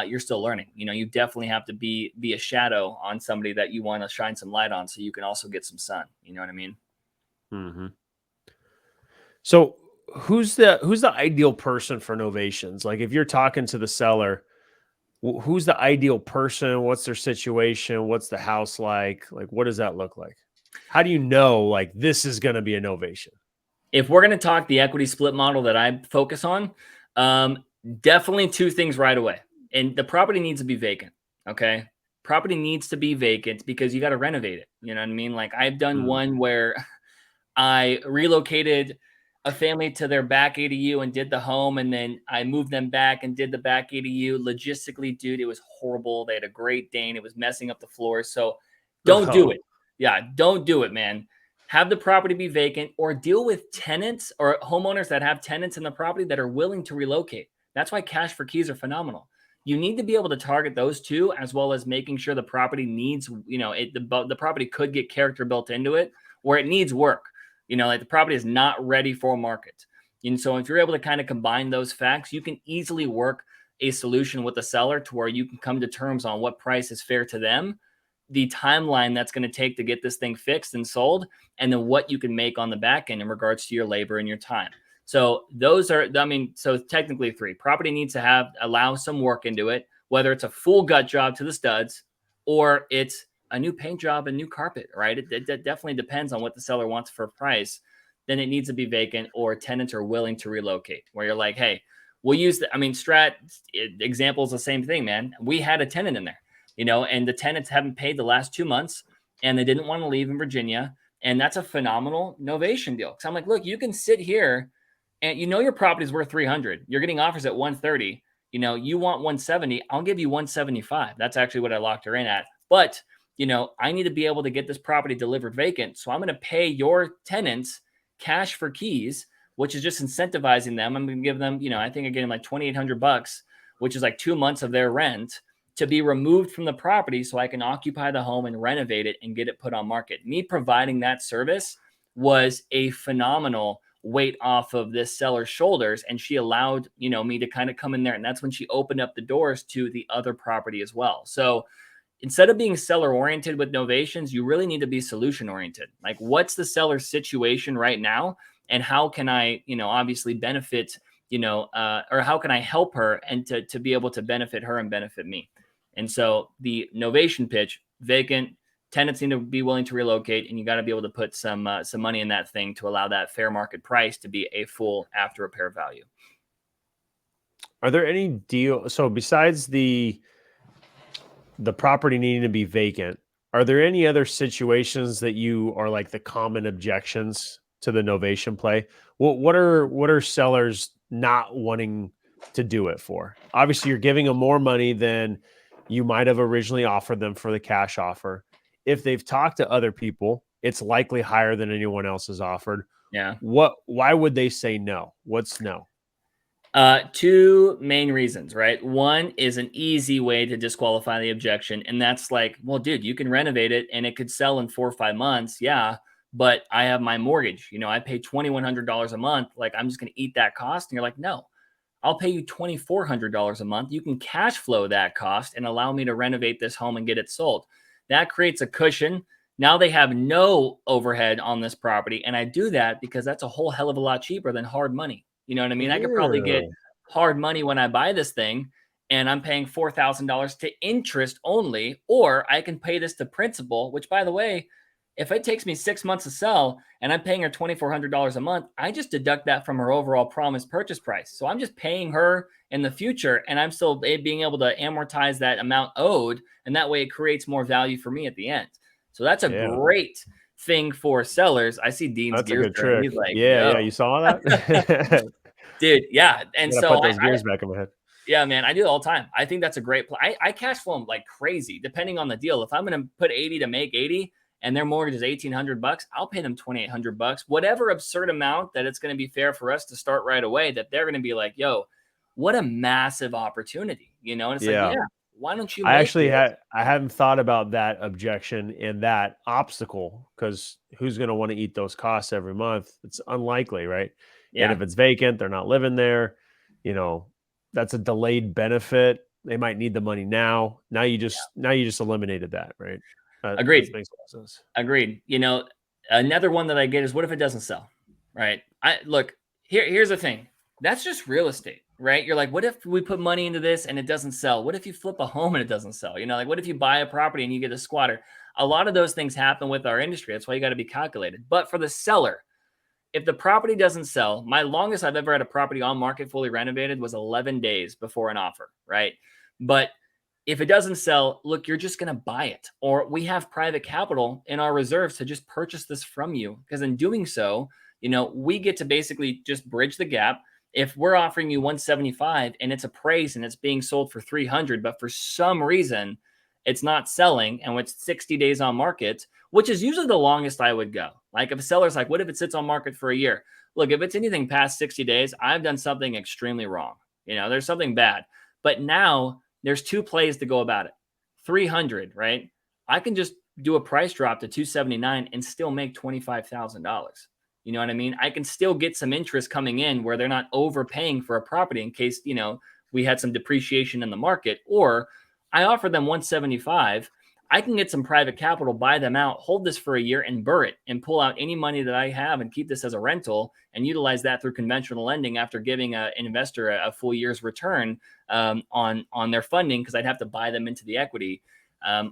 you're still learning. You definitely have to be a shadow on somebody that you want to shine some light on, so you can also get some sun. You know what I mean? Mm-hmm. So who's the ideal person for novations? Like if you're talking to the seller, who's the ideal person? What's their situation? What's the house like? Like, what does that look like? How do you know, like, this is going to be a novation? If we're going to talk the equity split model that I focus on, definitely two things right away. And the property needs to be vacant. Okay. Property needs to be vacant because you got to renovate it. You know what I mean? Like I've done one where I relocated a family to their back ADU and did the home. And then I moved them back and did the back ADU. Logistically, dude, it was horrible. They had a Great Dane. It was messing up the floors. So don't do it. Yeah, don't do it, man. Have the property be vacant or deal with tenants or homeowners that have tenants in the property that are willing to relocate. That's why cash for keys are phenomenal. You need to be able to target those two, as well as making sure the property needs, the property could get character built into it, or it needs work. Like the property is not ready for market. And so if you're able to kind of combine those facts, you can easily work a solution with the seller to where you can come to terms on what price is fair to them, the timeline that's going to take to get this thing fixed and sold, and then what you can make on the back end in regards to your labor and your time. So those are, so technically three. Property needs to allow some work into it, whether it's a full gut job to the studs or it's a new paint job and new carpet, right? It definitely depends on what the seller wants for a price. Then it needs to be vacant or tenants are willing to relocate, where you're like, hey, we'll use Strat example is the same thing, man. We had a tenant in there, and the tenants haven't paid the last 2 months and they didn't want to leave in Virginia. And that's a phenomenal novation deal. Cause I'm like, look, you can sit here and your property's worth 300. You're getting offers at 130. You want 170. I'll give you 175. That's actually what I locked her in at. But I need to be able to get this property delivered vacant. So I'm going to pay your tenants cash for keys, which is just incentivizing them. I'm going to give them, I think I get them like $2,800, which is like 2 months of their rent to be removed from the property so I can occupy the home and renovate it and get it put on market. Me providing that service was a phenomenal weight off of this seller's shoulders. And she allowed, me to kind of come in there. And that's when she opened up the doors to the other property as well. So instead of being seller oriented with novations, you really need to be solution oriented. Like what's the seller's situation right now? And how can I, obviously benefit, or how can I help her and to be able to benefit her and benefit me? And so the novation pitch, vacant, tenants need to be willing to relocate, and you got to be able to put some money in that thing to allow that fair market price to be a full after repair value. Are there any deal? So besides the property needing to be vacant, are there any other situations that you are like the common objections to the novation play? What are sellers not wanting to do it for? Obviously, you're giving them more money than you might have originally offered them for the cash offer. If they've talked to other people, it's likely higher than anyone else has offered. Yeah. Why would they say no? What's no? Two main reasons, right? One is an easy way to disqualify the objection. And that's like, well, dude, you can renovate it and it could sell in 4 or 5 months. Yeah. But I have my mortgage, I pay $2,100 a month. Like I'm just going to eat that cost. And you're like, no, I'll pay you $2,400 a month. You can cash flow that cost and allow me to renovate this home and get it sold. That creates a cushion. Now they have no overhead on this property. And I do that because that's a whole hell of a lot cheaper than hard money. You know what I mean? I could probably get hard money when I buy this thing and I'm paying $4,000 to interest only, or I can pay this to principal, which by the way, if it takes me 6 months to sell and I'm paying her $2,400 a month, I just deduct that from her overall promised purchase price. So I'm just paying her in the future and I'm still being able to amortize that amount owed. And that way it creates more value for me at the end. So that's a great thing for sellers. I see Dean's that's gears. A good trick. He's like, yeah, you saw that? Dude, yeah. And so put those gears back in my head. Yeah, man, I do it all the time. I think that's a great play. I cash flow them like crazy, depending on the deal. If I'm going to put 80 to make 80 and their mortgage is $1,800, I'll pay them $2,800, whatever absurd amount that it's going to be fair for us to start right away, that they're going to be like, yo, what a massive opportunity, you know? And it's like, Yeah. yeah, why don't you I make actually it? I hadn't thought about that objection and that obstacle, because who's going to want to eat those costs every month? It's unlikely, right? And Yeah. if it's vacant, they're not living there, you know, that's a delayed benefit. They might need the money now. Now you just eliminated that, right? That Agreed. makes a lot of sense. Agreed. You know, another one that I get is, what if it doesn't sell? Right. I look, here's the thing. That's just real estate, right? You're like, what if we put money into this and it doesn't sell? What if you flip a home and it doesn't sell? You know, like what if you buy a property and you get a squatter? A lot of those things happen with our industry. That's why you got to be calculated. But for the seller, if the property doesn't sell, my longest I've ever had a property on market fully renovated was 11 days before an offer, right? But if it doesn't sell, look, you're just going to buy it. Or we have private capital in our reserves to just purchase this from you. Because in doing so, you know, we get to basically just bridge the gap. If we're offering you 175 and it's appraised and it's being sold for 300, but for some reason it's not selling and it's 60 days on market, which is usually the longest I would go. Like if a seller's like, what if it sits on market for a year? Look, if it's anything past 60 days, I've done something extremely wrong. You know, there's something bad. But now there's two plays to go about it. 300, right? I can just do a price drop to 279 and still make $25,000. You know what I mean? I can still get some interest coming in where they're not overpaying for a property in case, you know, we had some depreciation in the market. Or I offer them 175. I can get some private capital, buy them out, hold this for a year and burr it and pull out any money that I have and keep this as a rental and utilize that through conventional lending after giving an investor a full year's return on their funding, because I'd have to buy them into the equity.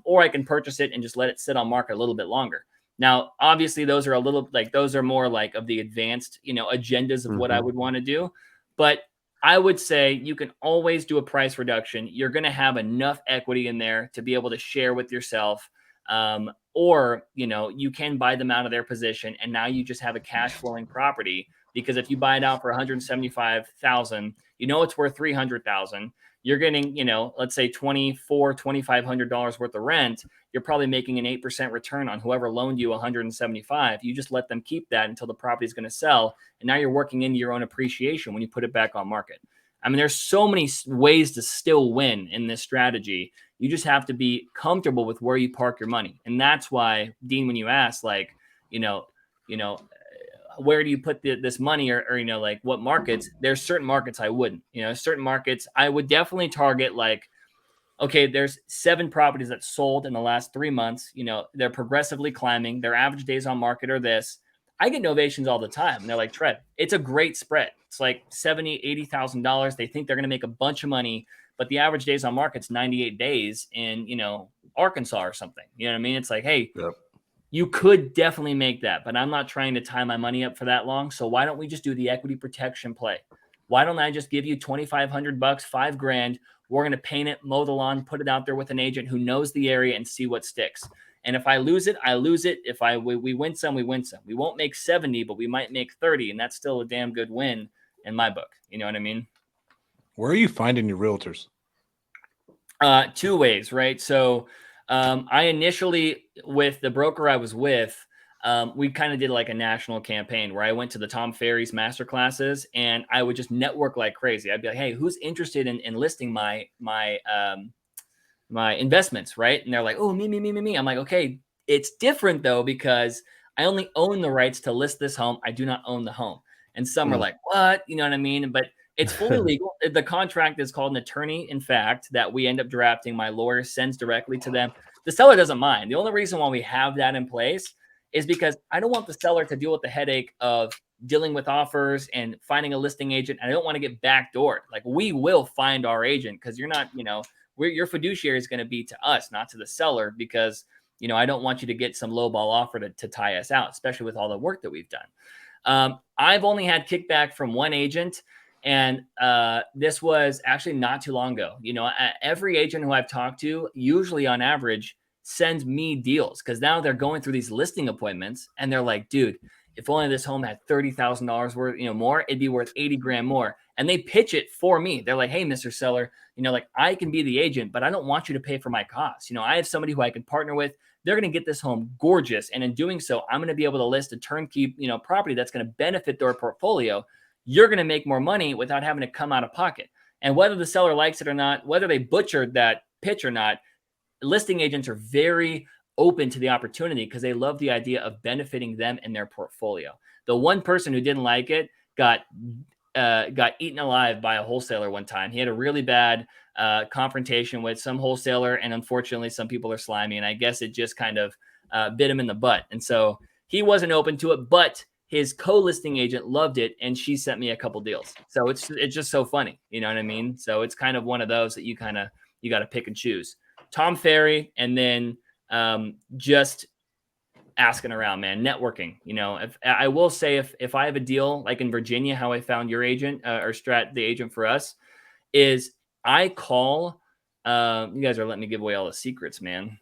Or I can purchase it and just let it sit on market a little bit longer. Now, obviously, those are a little like those are more like of the advanced, you know, agendas of what I would want to do. But I would say you can always do a price reduction. You're going to have enough equity in there to be able to share with yourself. Or, you know, you can buy them out of their position and now you just have a cash flowing property, because if you buy it out for 175,000, you know, it's worth 300,000. You're getting, you know, let's say $2,500 worth of rent. You're probably making an 8% return on whoever loaned you 175. You just let them keep that until the property is going to sell. And now you're working into your own appreciation when you put it back on market. I mean, there's so many ways to still win in this strategy. You just have to be comfortable with where you park your money. And that's why, Dean, when you ask, like, you know, where do you put this money, or, you know, like what markets, there's certain markets I wouldn't, you know, certain markets I would definitely target. Like, okay, there's 7 properties that sold in the last 3 months. You know, they're progressively climbing. Their average days on market are this. I get novations all the time. And they're like, Trev, it's a great spread. It's like $70,000, $80,000. They think they're going to make a bunch of money, but the average days on market's 98 days in, you know, Arkansas or something. You know what I mean? It's like, hey, Yep. you could definitely make that, but I'm not trying to tie my money up for that long. So why don't we just do the equity protection play? Why don't I just give you $2,500, $5,000? We're going to paint it, mow the lawn, put it out there with an agent who knows the area and see what sticks. And if I lose it, I lose it. If we win some, we win some. We won't make 70, but we might make 30. And that's still a damn good win in my book. You know what I mean? Where are you finding your realtors? 2 ways, right? So I initially, with the broker I was with, we kind of did like a national campaign where I went to the Tom Ferry's master classes and I would just network like crazy. I'd be like, hey, who's interested in listing my investments, right? And they're like, oh, me. I'm like, okay, it's different though, because I only own the rights to list this home. I do not own the home. And some are like, what? You know what I mean? But it's fully legal. The contract is called an attorney, in fact, that we end up drafting. My lawyer sends directly to them. The seller doesn't mind. The only reason why we have that in place is because I don't want the seller to deal with the headache of dealing with offers and finding a listing agent. I don't want to get backdoored. Like, we will find our agent, because you're not, you know, your fiduciary is going to be to us, not to the seller, because, you know, I don't want you to get some lowball offer to tie us out, especially with all the work that we've done. I've only had kickback from one agent. And this was actually not too long ago. You know, every agent who I've talked to, usually on average, sends me deals, because now they're going through these listing appointments and they're like, dude, if only this home had $30,000 worth, more, it'd be worth 80 grand more. And they pitch it for me. They're like, hey, Mr. Seller, like I can be the agent, but I don't want you to pay for my costs. I have somebody who I can partner with. They're going to get this home gorgeous. And in doing so, I'm going to be able to list a turnkey, property that's going to benefit their portfolio. You're going to make more money without having to come out of pocket. And whether the seller likes it or not, whether they butchered that pitch or not, listing agents are very open to the opportunity because they love the idea of benefiting them and their portfolio. The one person who didn't like it got eaten alive by a wholesaler one time. He had a really bad confrontation with some wholesaler, and unfortunately some people are slimy, and I guess it just kind of bit him in the butt. And so he wasn't open to it, but his co-listing agent loved it, and she sent me a couple deals. So it's just so funny, you know what I mean? So it's kind of one of those that you got to pick and choose. Tom Ferry, and then just asking around, man, networking. If I will say, if I have a deal like in Virginia, how I found your agent or Strat, the agent for us, is I call. You guys are letting me give away all the secrets, man.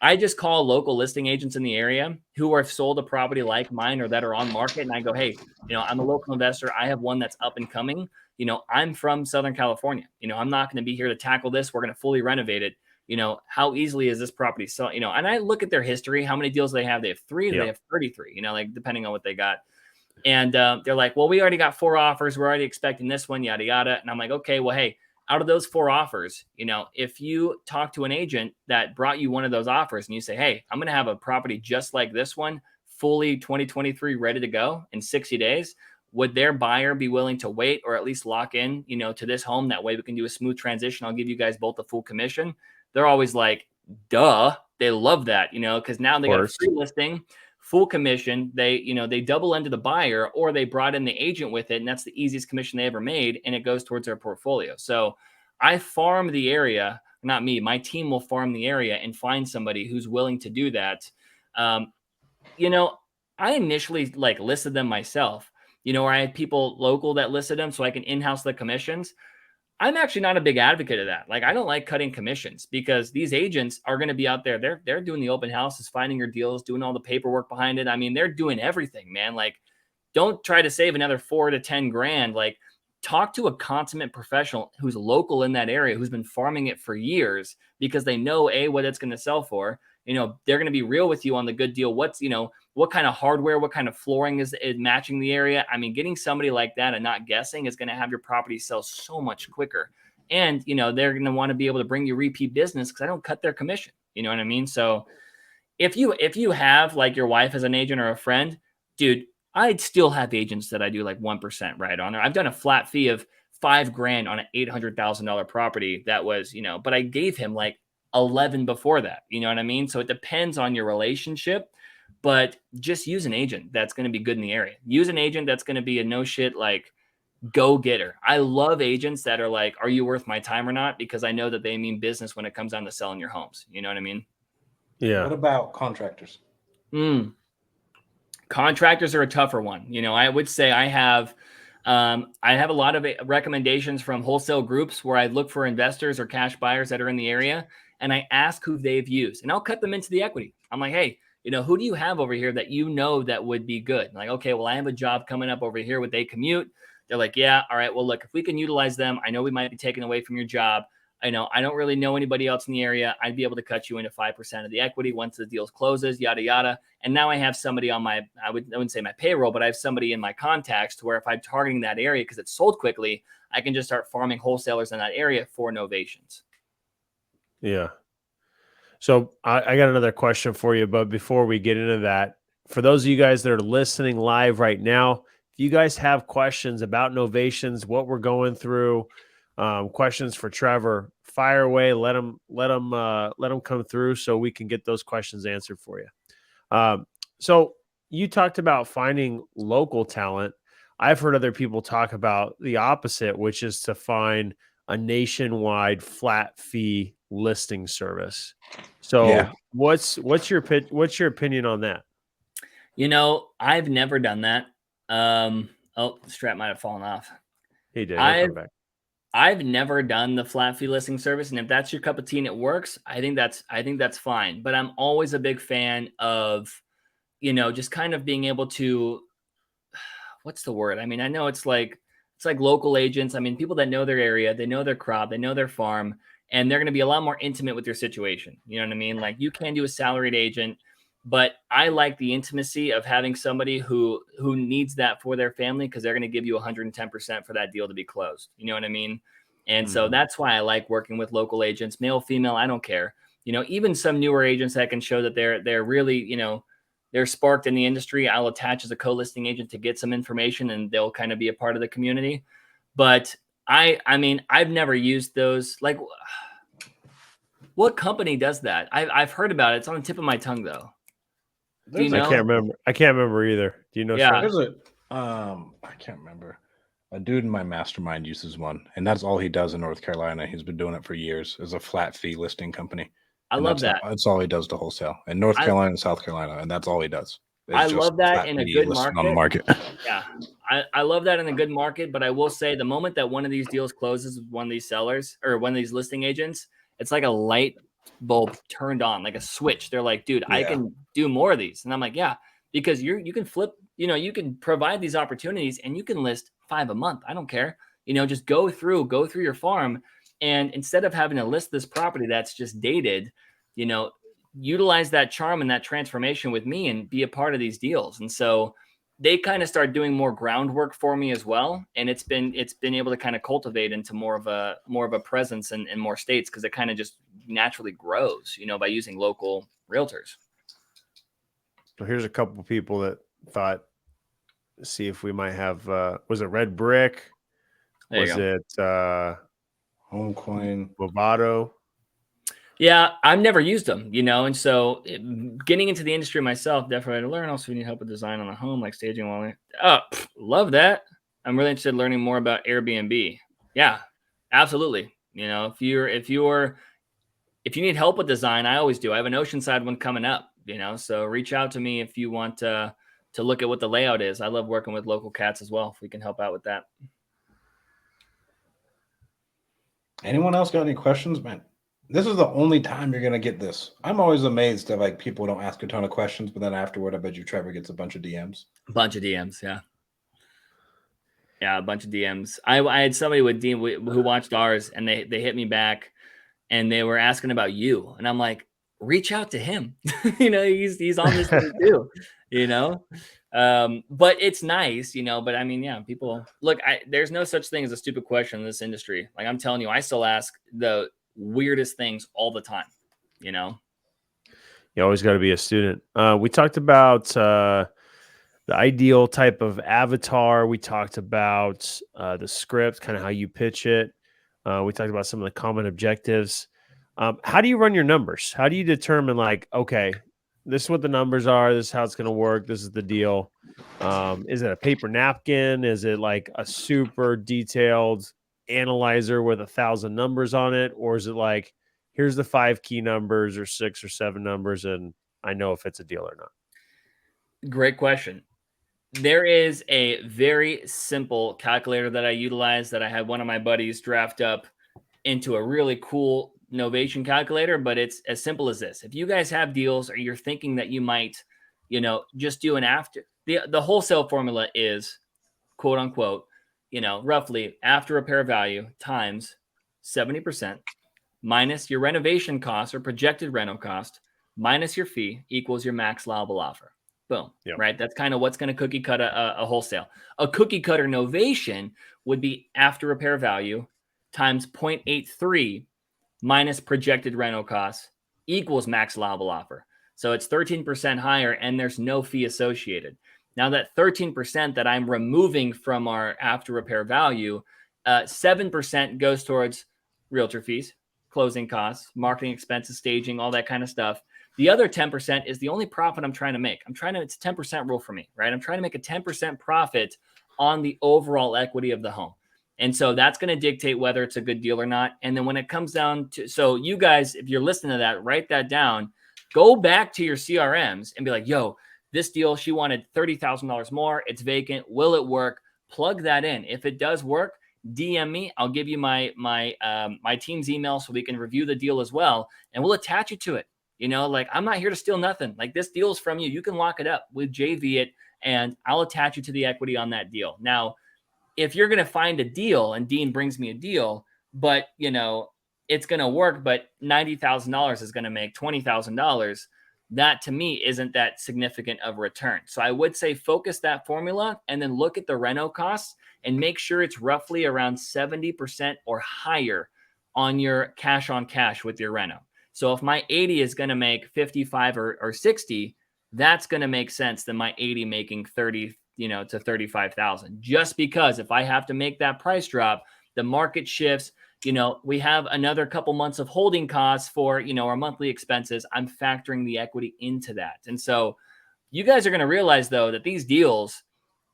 I just call local listing agents in the area who have sold a property like mine or that are on market, and I go, hey, I'm a local investor. I have one that's up and coming. I'm from Southern California. I'm not going to be here to tackle this. We're going to fully renovate it. How easily is this property sell? And I look at their history, how many deals they have. They have 3, They have 33, like depending on what they got. And they're like, well, we already got 4 offers. We're already expecting this one, yada, yada. And I'm like, okay, well, hey, out of those 4 offers, if you talk to an agent that brought you one of those offers and you say, hey, I'm going to have a property just like this one, fully 2023 ready to go in 60 days, would their buyer be willing to wait or at least lock in, to this home? That way we can do a smooth transition. I'll give you guys both the full commission. They're always like, duh. They love that, because now they got a free listing, full commission. They double into the buyer, or they brought in the agent with it, and that's the easiest commission they ever made, and it goes towards their portfolio. So I farm the area, not me. My team will farm the area and find somebody who's willing to do that. I initially listed them myself, or I had people local that listed them so I can in-house the commissions. I'm actually not a big advocate of that. I don't like cutting commissions because these agents are going to be out there. They're doing the open houses, finding your deals, doing all the paperwork behind it. I mean, they're doing everything, man. Don't try to save another 4 to 10 grand. Talk to a consummate professional who's local in that area, who's been farming it for years, because they know what it's going to sell for. They're going to be real with you on the good deal. What kind of hardware, what kind of flooring is matching the area? I mean, getting somebody like that and not guessing is going to have your property sell so much quicker. And, they're going to want to be able to bring you repeat business because I don't cut their commission. You know what I mean? So if you have your wife as an agent or a friend, dude, I'd still have agents that I do 1% right on there. I've done a flat fee of $5 grand on an $800,000 property that was, but I gave him 11 before that. You know what I mean? So it depends on your relationship. But just use an agent that's going to be good in the area. Use an agent that's going to be a no shit, go-getter. I love agents that are like, are you worth my time or not? Because I know that they mean business when it comes down to selling your homes. You know what I mean? Yeah. What about contractors? Contractors are a tougher one. I would say I have a lot of recommendations from wholesale groups where I look for investors or cash buyers that are in the area, and I ask who they've used, and I'll cut them into the equity. I'm like, hey, who do you have over here that that would be good? Okay, well, I have a job coming up over here. Would they commute? They're like, yeah. All right. Well, look, if we can utilize them, I know we might be taken away from your job. I don't really know anybody else in the area. I'd be able to cut you into 5% of the equity once the deal closes, yada, yada. And now I have somebody on I wouldn't say my payroll, but I have somebody in my contacts to where if I'm targeting that area because it's sold quickly, I can just start farming wholesalers in that area for novations. Yeah. So I got another question for you, but before we get into that, for those of you guys that are listening live right now, if you guys have questions about novations, what we're going through, questions for Trevor, fire away. Let them come through so we can get those questions answered for you. So you talked about finding local talent. I've heard other people talk about the opposite, which is to find a nationwide flat fee listing service. So Yeah. what's your opinion on that? I've never done that. The strap might have fallen off. He did. He'll come back. I've never done the flat fee listing service, and if that's your cup of tea and it works, I think that's fine. But I'm always a big fan of, just kind of being able to, what's the word? I mean, I know it's like local agents. I mean, people that know their area, they know their crop, they know their farm, and they're going to be a lot more intimate with your situation. You know what I mean? Like you can do a salaried agent, but I like the intimacy of having somebody who needs that for their family, because they're going to give you 110% for that deal to be closed. You know what I mean? And so that's why I like working with local agents, male, female, I don't care. Even some newer agents that can show that they're really, they're sparked in the industry, I'll attach as a co-listing agent to get some information, and they'll kind of be a part of the community. But I mean, I've never used those. Like, what company does that? I've heard about it. It's on the tip of my tongue, though. Do you know? I can't remember either. Do you know? Yeah. There's I can't remember. A dude in my mastermind uses one, and that's all he does in North Carolina. He's been doing it for years. Is a flat fee listing company. I love that. That's all he does to wholesale in North Carolina and South Carolina, and that's all he does. I love that in a good market. On the market. Yeah, I love that in a good market. But I will say, the moment that one of these deals closes with one of these sellers or one of these listing agents, it's like a light bulb turned on, like a switch. They're like, dude, I can do more of these. And I'm like, yeah, because you can flip, you can provide these opportunities, and you can list 5 a month. I don't care. Just go through your farm. And instead of having to list this property that's just dated, utilize that charm and that transformation with me and be a part of these deals. And so they kind of start doing more groundwork for me as well. And it's been able to kind of cultivate into more of a presence in more states, because it kind of just naturally grows, by using local realtors. So here's a couple of people that thought, see if we might have, was it Red Brick? Was it Homecoin? Bovado? Yeah, I've never used them, and so getting into the industry myself, definitely to learn. Also, we need help with design on the home, like staging. Love that. I'm really interested in learning more about Airbnb. Yeah, absolutely. If you need help with design, I always do. I have an Oceanside one coming up, so reach out to me if you want to look at what the layout is. I love working with local cats as well, if we can help out with that. Anyone else got any questions, man? This is the only time you're gonna get this. I'm always amazed that like people don't ask a ton of questions, but then afterward, I bet you Trevor gets a bunch of DMs. A bunch of DMs, yeah. Yeah, a bunch of DMs. I had somebody with Dean who watched ours, and they hit me back, and they were asking about you, and I'm like, reach out to him. He's on this thing too. But it's nice, but I mean, yeah, people look, there's no such thing as a stupid question in this industry. Like I'm telling you, I still ask the weirdest things all the time. You always got to be a student. We talked about the ideal type of avatar. We talked about the script, kind of how you pitch it. We talked about some of the common objectives. How do you run your numbers? How do you determine, like, okay, this is what the numbers are, this is how it's going to work, this is the deal? Is it a paper napkin? Is it like a super detailed analyzer with 1,000 numbers on it? Or is it like, here's the 5 key numbers or 6 or 7 numbers, and I know if it's a deal or not? Great question. There is a very simple calculator that I utilize that I had one of my buddies draft up into a really cool novation calculator, but it's as simple as this. If you guys have deals, or you're thinking that you might, just do an after, the wholesale formula is, quote unquote, roughly after repair value times 70% minus your renovation cost or projected rental cost minus your fee equals your max allowable offer. Boom. Yep. Right. That's kind of what's going to cookie cut a wholesale. A cookie cutter novation would be after repair value times 0.83 minus projected rental costs equals max allowable offer. So it's 13% higher, and there's no fee associated. Now that 13% that I'm removing from our after repair value, 7% goes towards realtor fees, closing costs, marketing expenses, staging, all that kind of stuff. The other 10% is the only profit I'm trying to make. It's a 10% rule for me, right? I'm trying to make a 10% profit on the overall equity of the home. And so that's going to dictate whether it's a good deal or not. And then when it comes down to, so you guys, if you're listening to that, write that down, go back to your CRMs and be like, yo, this deal, she wanted $30,000 more. It's vacant. Will it work? Plug that in. If it does work, DM me. I'll give you my team's email so we can review the deal as well. And we'll attach you to it. You know, like I'm not here to steal nothing. Like this deal's from you. You can lock it up with JV it and I'll attach you to the equity on that deal. Now, if you're going to find a deal and Dean brings me a deal, but you know, it's going to work, but $90,000 is going to make $20,000. That to me isn't that significant of a return. So I would say focus that formula and then look at the reno costs and make sure it's roughly around 70% or higher on your cash on cash with your reno. So if my 80 is going to make 55 or 60, that's going to make sense than my 80 making 30, you know, to 35,000. Just because if I have to make that price drop, the market shifts. You know, we have another couple months of holding costs for, you know, our monthly expenses. I'm factoring the equity into that. And so you guys are going to realize, though, that these deals,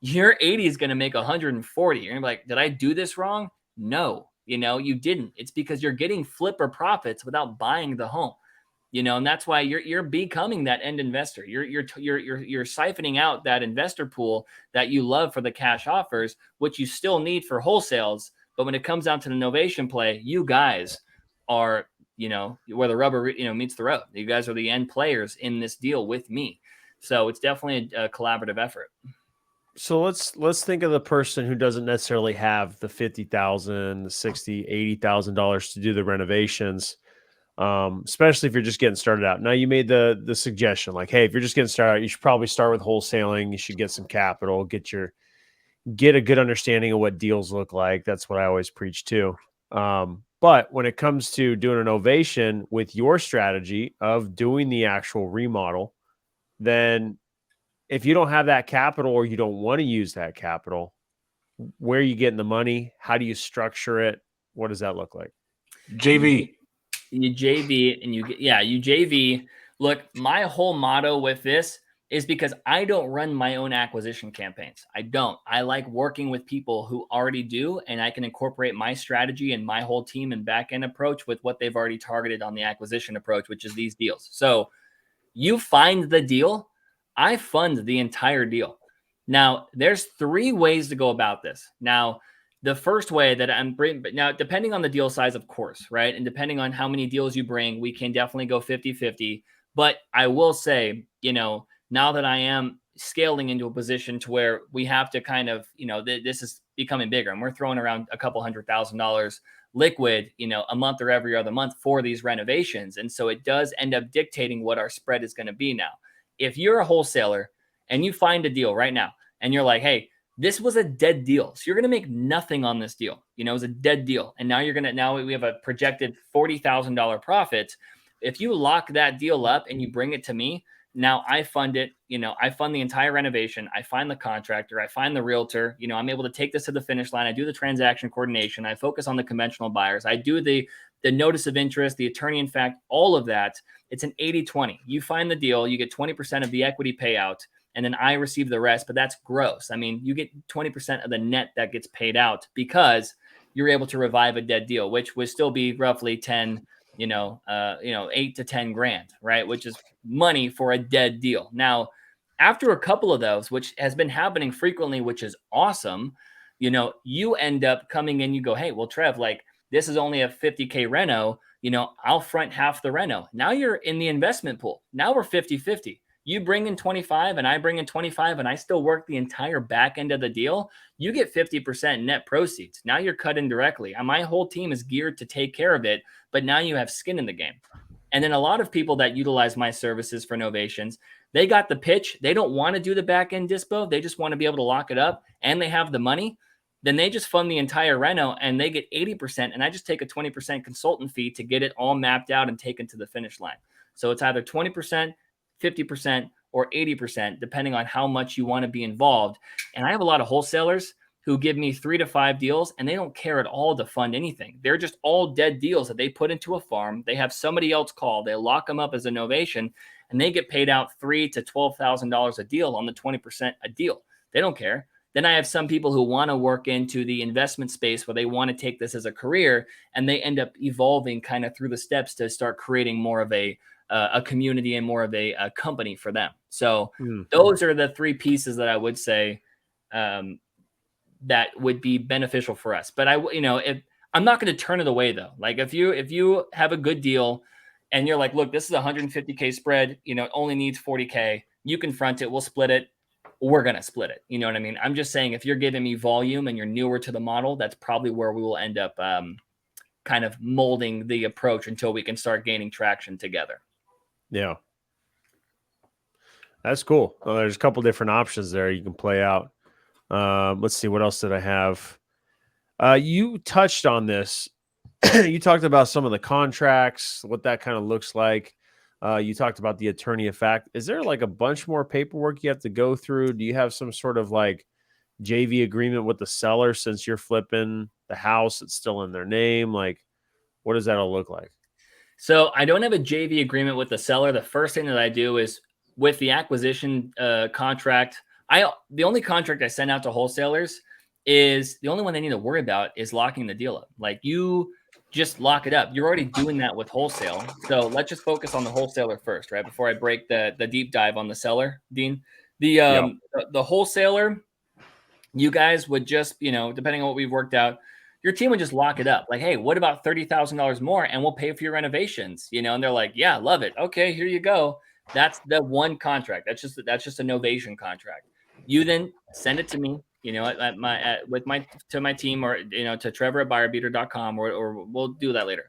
your 80 is going to make 140. You're going to be like, did I do this wrong? No, you know, you didn't. It's because you're getting flipper profits without buying the home. You know, and that's why you're becoming that end investor. You're siphoning out that investor pool that you love for the cash offers, which you still need for wholesales. But when it comes down to the novation play, you guys are, you know, where the rubber, you know, meets the road. You guys are the end players in this deal with me. So it's definitely a collaborative effort. So let's think of the person who doesn't necessarily have the $50,000, the $60,000, $80,000 to do the renovations. Especially if you're just getting started out. Now you made the suggestion, like, hey, if you're just getting started out, you should probably start with wholesaling. You should get some capital, get a good understanding of what deals look like. That's what I always preach too. But when it comes to doing an ovation with your strategy of doing the actual remodel, then if you don't have that capital or you don't want to use that capital, where are you getting the money? How do you structure it? What does that look like? JV. You JV and you JV. Look, my whole motto with this is because I don't run my own acquisition campaigns. I don't. I like working with people who already do, and I can incorporate my strategy and my whole team and back end approach with what they've already targeted on the acquisition approach, which is these deals. So you find the deal, I fund the entire deal. Now, there's 3 ways to go about this. Now, the first way that I'm bringing, but now depending on the deal size, of course, right? And depending on how many deals you bring, we can definitely go 50-50. But I will say, you know, now that I am scaling into a position to where we have to kind of, you know, this is becoming bigger and we're throwing around a couple $100,000 liquid, you know, a month or every other month for these renovations. And so it does end up dictating what our spread is going to be now. If you're a wholesaler and you find a deal right now and you're like, hey, this was a dead deal. So you're going to make nothing on this deal. You know, it was a dead deal. And now we have a projected $40,000 profit. If you lock that deal up and you bring it to me, now I fund it. You know, I fund the entire renovation. I find the contractor. I find the realtor. You know, I'm able to take this to the finish line. I do the transaction coordination. I focus on the conventional buyers. I do the notice of interest, the attorney in fact, all of that. It's an 80-20. You find the deal, you get 20% of the equity payout, and then I receive the rest, but that's gross. I mean, you get 20% of the net that gets paid out because you're able to revive a dead deal, which would still be roughly 10, 8 to 10 grand, right? Which is money for a dead deal. Now, after a couple of those, which has been happening frequently, which is awesome, you know, you end up coming in, you go, hey, well, Trev, like this is only a 50K reno, you know, I'll front half the reno. Now you're in the investment pool. Now we're 50-50. You bring in 25 and I bring in 25 and I still work the entire back end of the deal. You get 50% net proceeds. Now you're cut in directly. And my whole team is geared to take care of it, but now you have skin in the game. And then a lot of people that utilize my services for novations, they got the pitch. They don't want to do the back end dispo. They just want to be able to lock it up and they have the money. Then they just fund the entire reno and they get 80%. And I just take a 20% consultant fee to get it all mapped out and taken to the finish line. So it's either 20%, 50%, or 80%, depending on how much you want to be involved. And I have a lot of wholesalers who give me 3 to 5 deals and they don't care at all to fund anything. They're just all dead deals that they put into a farm. They have somebody else call, they lock them up as a novation and they get paid out $3,000 to $12,000 a deal on the 20% a deal. They don't care. Then I have some people who want to work into the investment space where they want to take this as a career and they end up evolving kind of through the steps to start creating more of a community and more of a company for them. So those are the 3 pieces that I would say that would be beneficial for us. But if I'm not going to turn it away though. Like if you have a good deal and you're like, look, this is a 150K spread, you know, it only needs 40K. You confront it, we'll split it. We're going to split it. You know what I mean? I'm just saying, if you're giving me volume and you're newer to the model, that's probably where we will end up kind of molding the approach until we can start gaining traction together. Yeah. That's cool. Well, there's a couple different options there you can play out. Let's see, what else did I have? You touched on this. You talked about some of the contracts, what that kind of looks like. You talked about the attorney effect. Is there like a bunch more paperwork you have to go through? Do you have some sort of like JV agreement with the seller since you're flipping the house? It's still in their name. Like, what does that all look like? So I don't have a JV agreement with the seller. The first thing that I do is with the acquisition contract. The only contract I send out to wholesalers is the only one they need to worry about is locking the deal up. Like, you just lock it up. You're already doing that with wholesale. So let's just focus on the wholesaler first, right? Before I break the deep dive on the seller, Dean. The wholesaler, you guys would just, you know, depending on what we've worked out, your team would just lock it up. Like, hey, what about $30,000 more and we'll pay for your renovations, you know? And they're like, yeah, love it. Okay, here you go. That's the one contract. That's just a novation contract. You then send it to me, you know, to my team, or, you know, to Trevor at buyerbeater.com, or we'll do that later.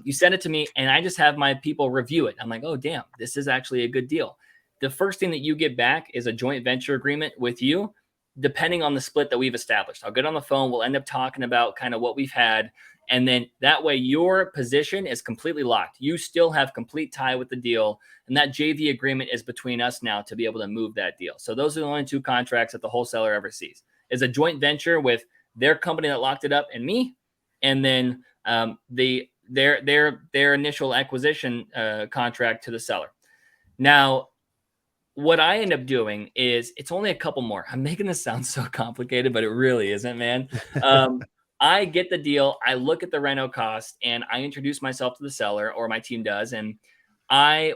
You send it to me and I just have my people review it. I'm like, oh, damn, this is actually a good deal. The first thing that you get back is a joint venture agreement with you, depending on the split that we've established. I'll get on the phone. We'll end up talking about kind of what we've had. And then that way your position is completely locked. You still have complete tie with the deal. And that JV agreement is between us now to be able to move that deal. So those are the only two contracts that the wholesaler ever sees, is a joint venture with their company that locked it up and me. And then their initial acquisition contract to the seller. Now, what I end up doing is, it's only a couple more. I'm making this sound so complicated, but it really isn't, man. I get the deal. I look at the reno cost and I introduce myself to the seller, or my team does. And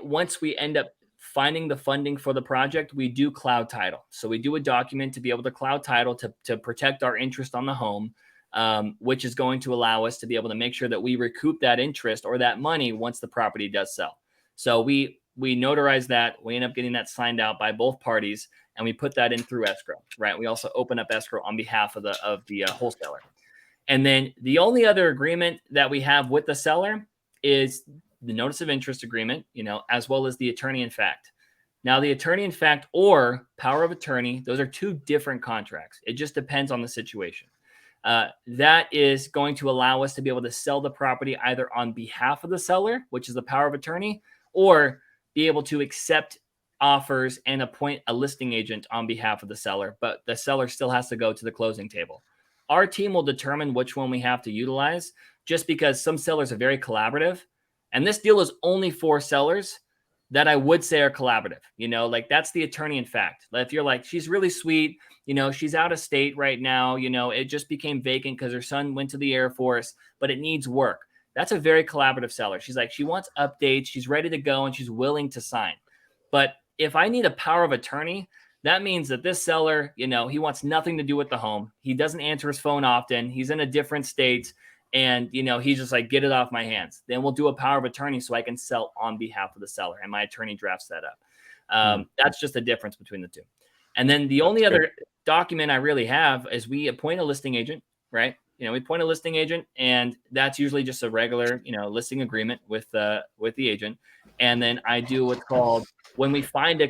once we end up finding the funding for the project, we do cloud title. So we do a document to be able to cloud title to protect our interest on the home, which is going to allow us to be able to make sure that we recoup that interest or that money once the property does sell. So we notarize that. We end up getting that signed out by both parties, and we put that in through escrow, right? We also open up escrow on behalf of the wholesaler. And then the only other agreement that we have with the seller is the notice of interest agreement, you know, as well as the attorney in fact. Now, the attorney in fact or power of attorney, those are two different contracts. It just depends on the situation. That is going to allow us to be able to sell the property either on behalf of the seller, which is the power of attorney, or be able to accept offers and appoint a listing agent on behalf of the seller, but the seller still has to go to the closing table. Our team will determine which one we have to utilize, just because some sellers are very collaborative. And this deal is only for sellers that I would say are collaborative. You know, like, that's the attorney in fact. If you're like, she's really sweet, you know, she's out of state right now, you know, it just became vacant because her son went to the Air Force, but it needs work. That's a very collaborative seller. She's like, she wants updates, she's ready to go, and she's willing to sign. But if I need a power of attorney, that means that this seller, you know, he wants nothing to do with the home. He doesn't answer his phone often. He's in a different state. And, you know, he's just like, get it off my hands. Then we'll do a power of attorney so I can sell on behalf of the seller. And my attorney drafts that up. That's just the difference between the two. And then the only other document I really have is we appoint a listing agent, right? You know, we appoint a listing agent, and that's usually just a regular, you know, listing agreement with the agent. And then I do what's called, when we find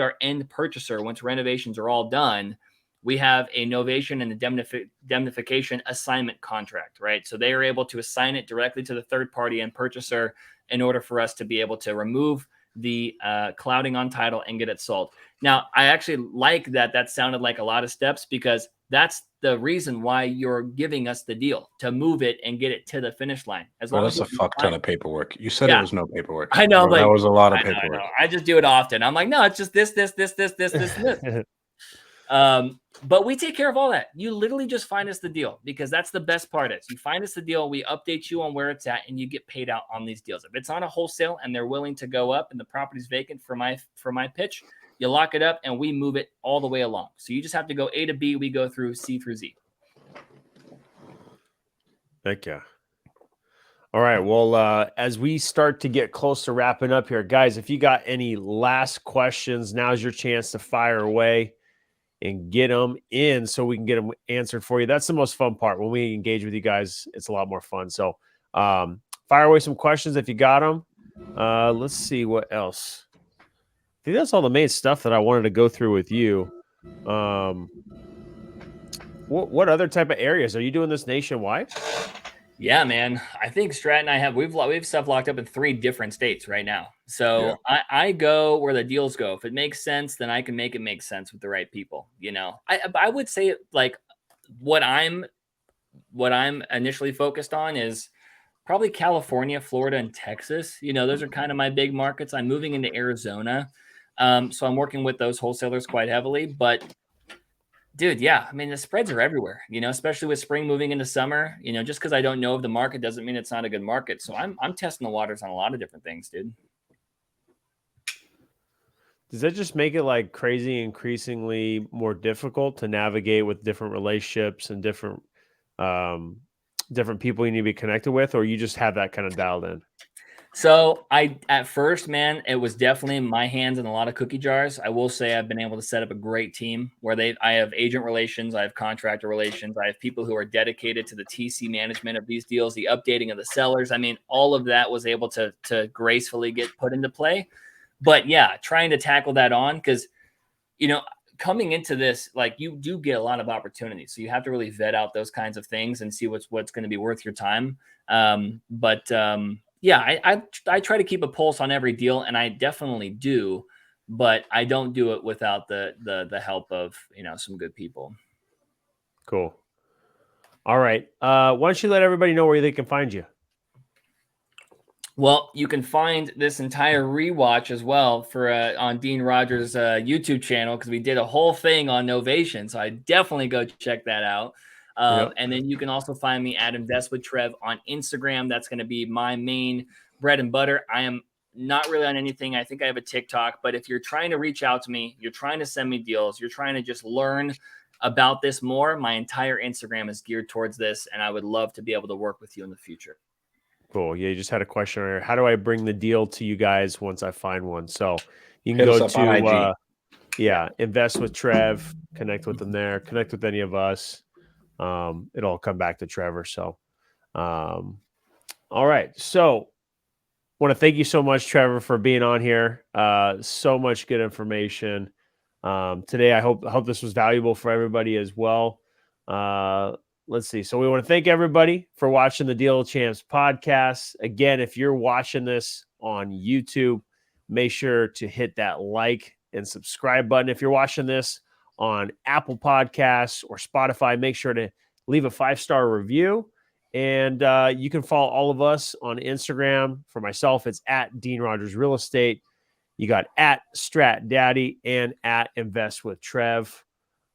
our end purchaser, once renovations are all done, we have a novation and indemnification assignment contract, right? So they are able to assign it directly to the third party end purchaser in order for us to be able to remove the clouding on title and get it sold. Now, I actually like that. That sounded like a lot of steps, because that's the reason why you're giving us the deal, to move it and get it to the finish line. As long as that's a fuck ton of paperwork. You said it was no paperwork. I know, that was a lot of paperwork. I just do it often. I'm like, no, it's just this. But we take care of all that. You literally just find us the deal, because that's the best part is you find us the deal, we update you on where it's at, and you get paid out on these deals. If it's on a wholesale and they're willing to go up and the property's vacant for my pitch, you lock it up and we move it all the way along. So you just have to go A to B. We go through C through Z. Heck yeah. All right. Well, as we start to get close to wrapping up here, guys, if you got any last questions, now's your chance to fire away and get them in so we can get them answered for you. That's the most fun part. When we engage with you guys, it's a lot more fun. So fire away some questions if you got them. Let's see what else. I think that's all the main stuff that I wanted to go through with you. What other type of areas? Are you doing this nationwide? Yeah, man. I think Strat and I we've stuff locked up in 3 different states right now. So I go where the deals go. If it makes sense, then I can make it make sense with the right people. I would say like what I'm initially focused on is probably California, Florida, and Texas. Those are kind of my big markets. I'm moving into Arizona. So I'm working with those wholesalers quite heavily, but dude, yeah. I mean, the spreads are everywhere, especially with spring moving into summer. Just because I don't know of the market doesn't mean it's not a good market. So I'm testing the waters on a lot of different things, dude. Does that just make it like crazy, increasingly more difficult to navigate with different relationships and different people you need to be connected with, or you just have that kind of dialed in? So at first, man, it was definitely my hands in a lot of cookie jars. I will say I've been able to set up a great team where I have agent relations, I have contractor relations, I have people who are dedicated to the TC management of these deals, the updating of the sellers. I mean, all of that was able to gracefully get put into play. But yeah, trying to tackle that on because, coming into this, like you do get a lot of opportunities. So you have to really vet out those kinds of things and see what's going to be worth your time. Yeah, I try to keep a pulse on every deal, and I definitely do, but I don't do it without the help of some good people. Cool. All right. Why don't you let everybody know where they can find you? Well, you can find this entire rewatch as well for on Dean Rogers' YouTube channel because we did a whole thing on Novation, so I definitely go check that out. And then you can also find me at Invest with Trev on Instagram. That's going to be my main bread and butter. I am not really on anything. I think I have a TikTok, but if you're trying to reach out to me, you're trying to send me deals, you're trying to just learn about this more, my entire Instagram is geared towards this, and I would love to be able to work with you in the future. Cool. Yeah, you just had a question earlier. How do I bring the deal to you guys once I find one? So you can go to Invest with Trev, connect with them there, connect with any of us. It'll all come back to Trevor. So, all right. So want to thank you so much, Trevor, for being on here. So much good information today. I hope this was valuable for everybody as well. Let's see. So we want to thank everybody for watching the Deal Champs podcast. Again, if you're watching this on YouTube, make sure to hit that like and subscribe button. If you're watching this on Apple Podcasts or Spotify, make sure to leave a 5-star review. And you can follow all of us on Instagram. For myself, it's at Dean Rogers Real Estate. You got at Strat Daddy and at Invest with Trev.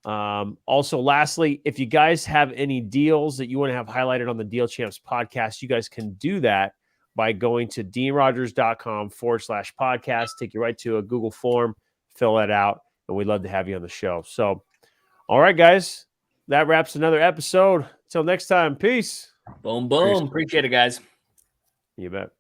Also, lastly, if you guys have any deals that you want to have highlighted on the Deal Champs podcast, you guys can do that by going to deanrogers.com/podcast. Take you right to a Google form, fill that out, and we'd love to have you on the show. So, all right, guys, that wraps another episode. Until next time, peace. Boom, boom. Appreciate it, guys. You bet.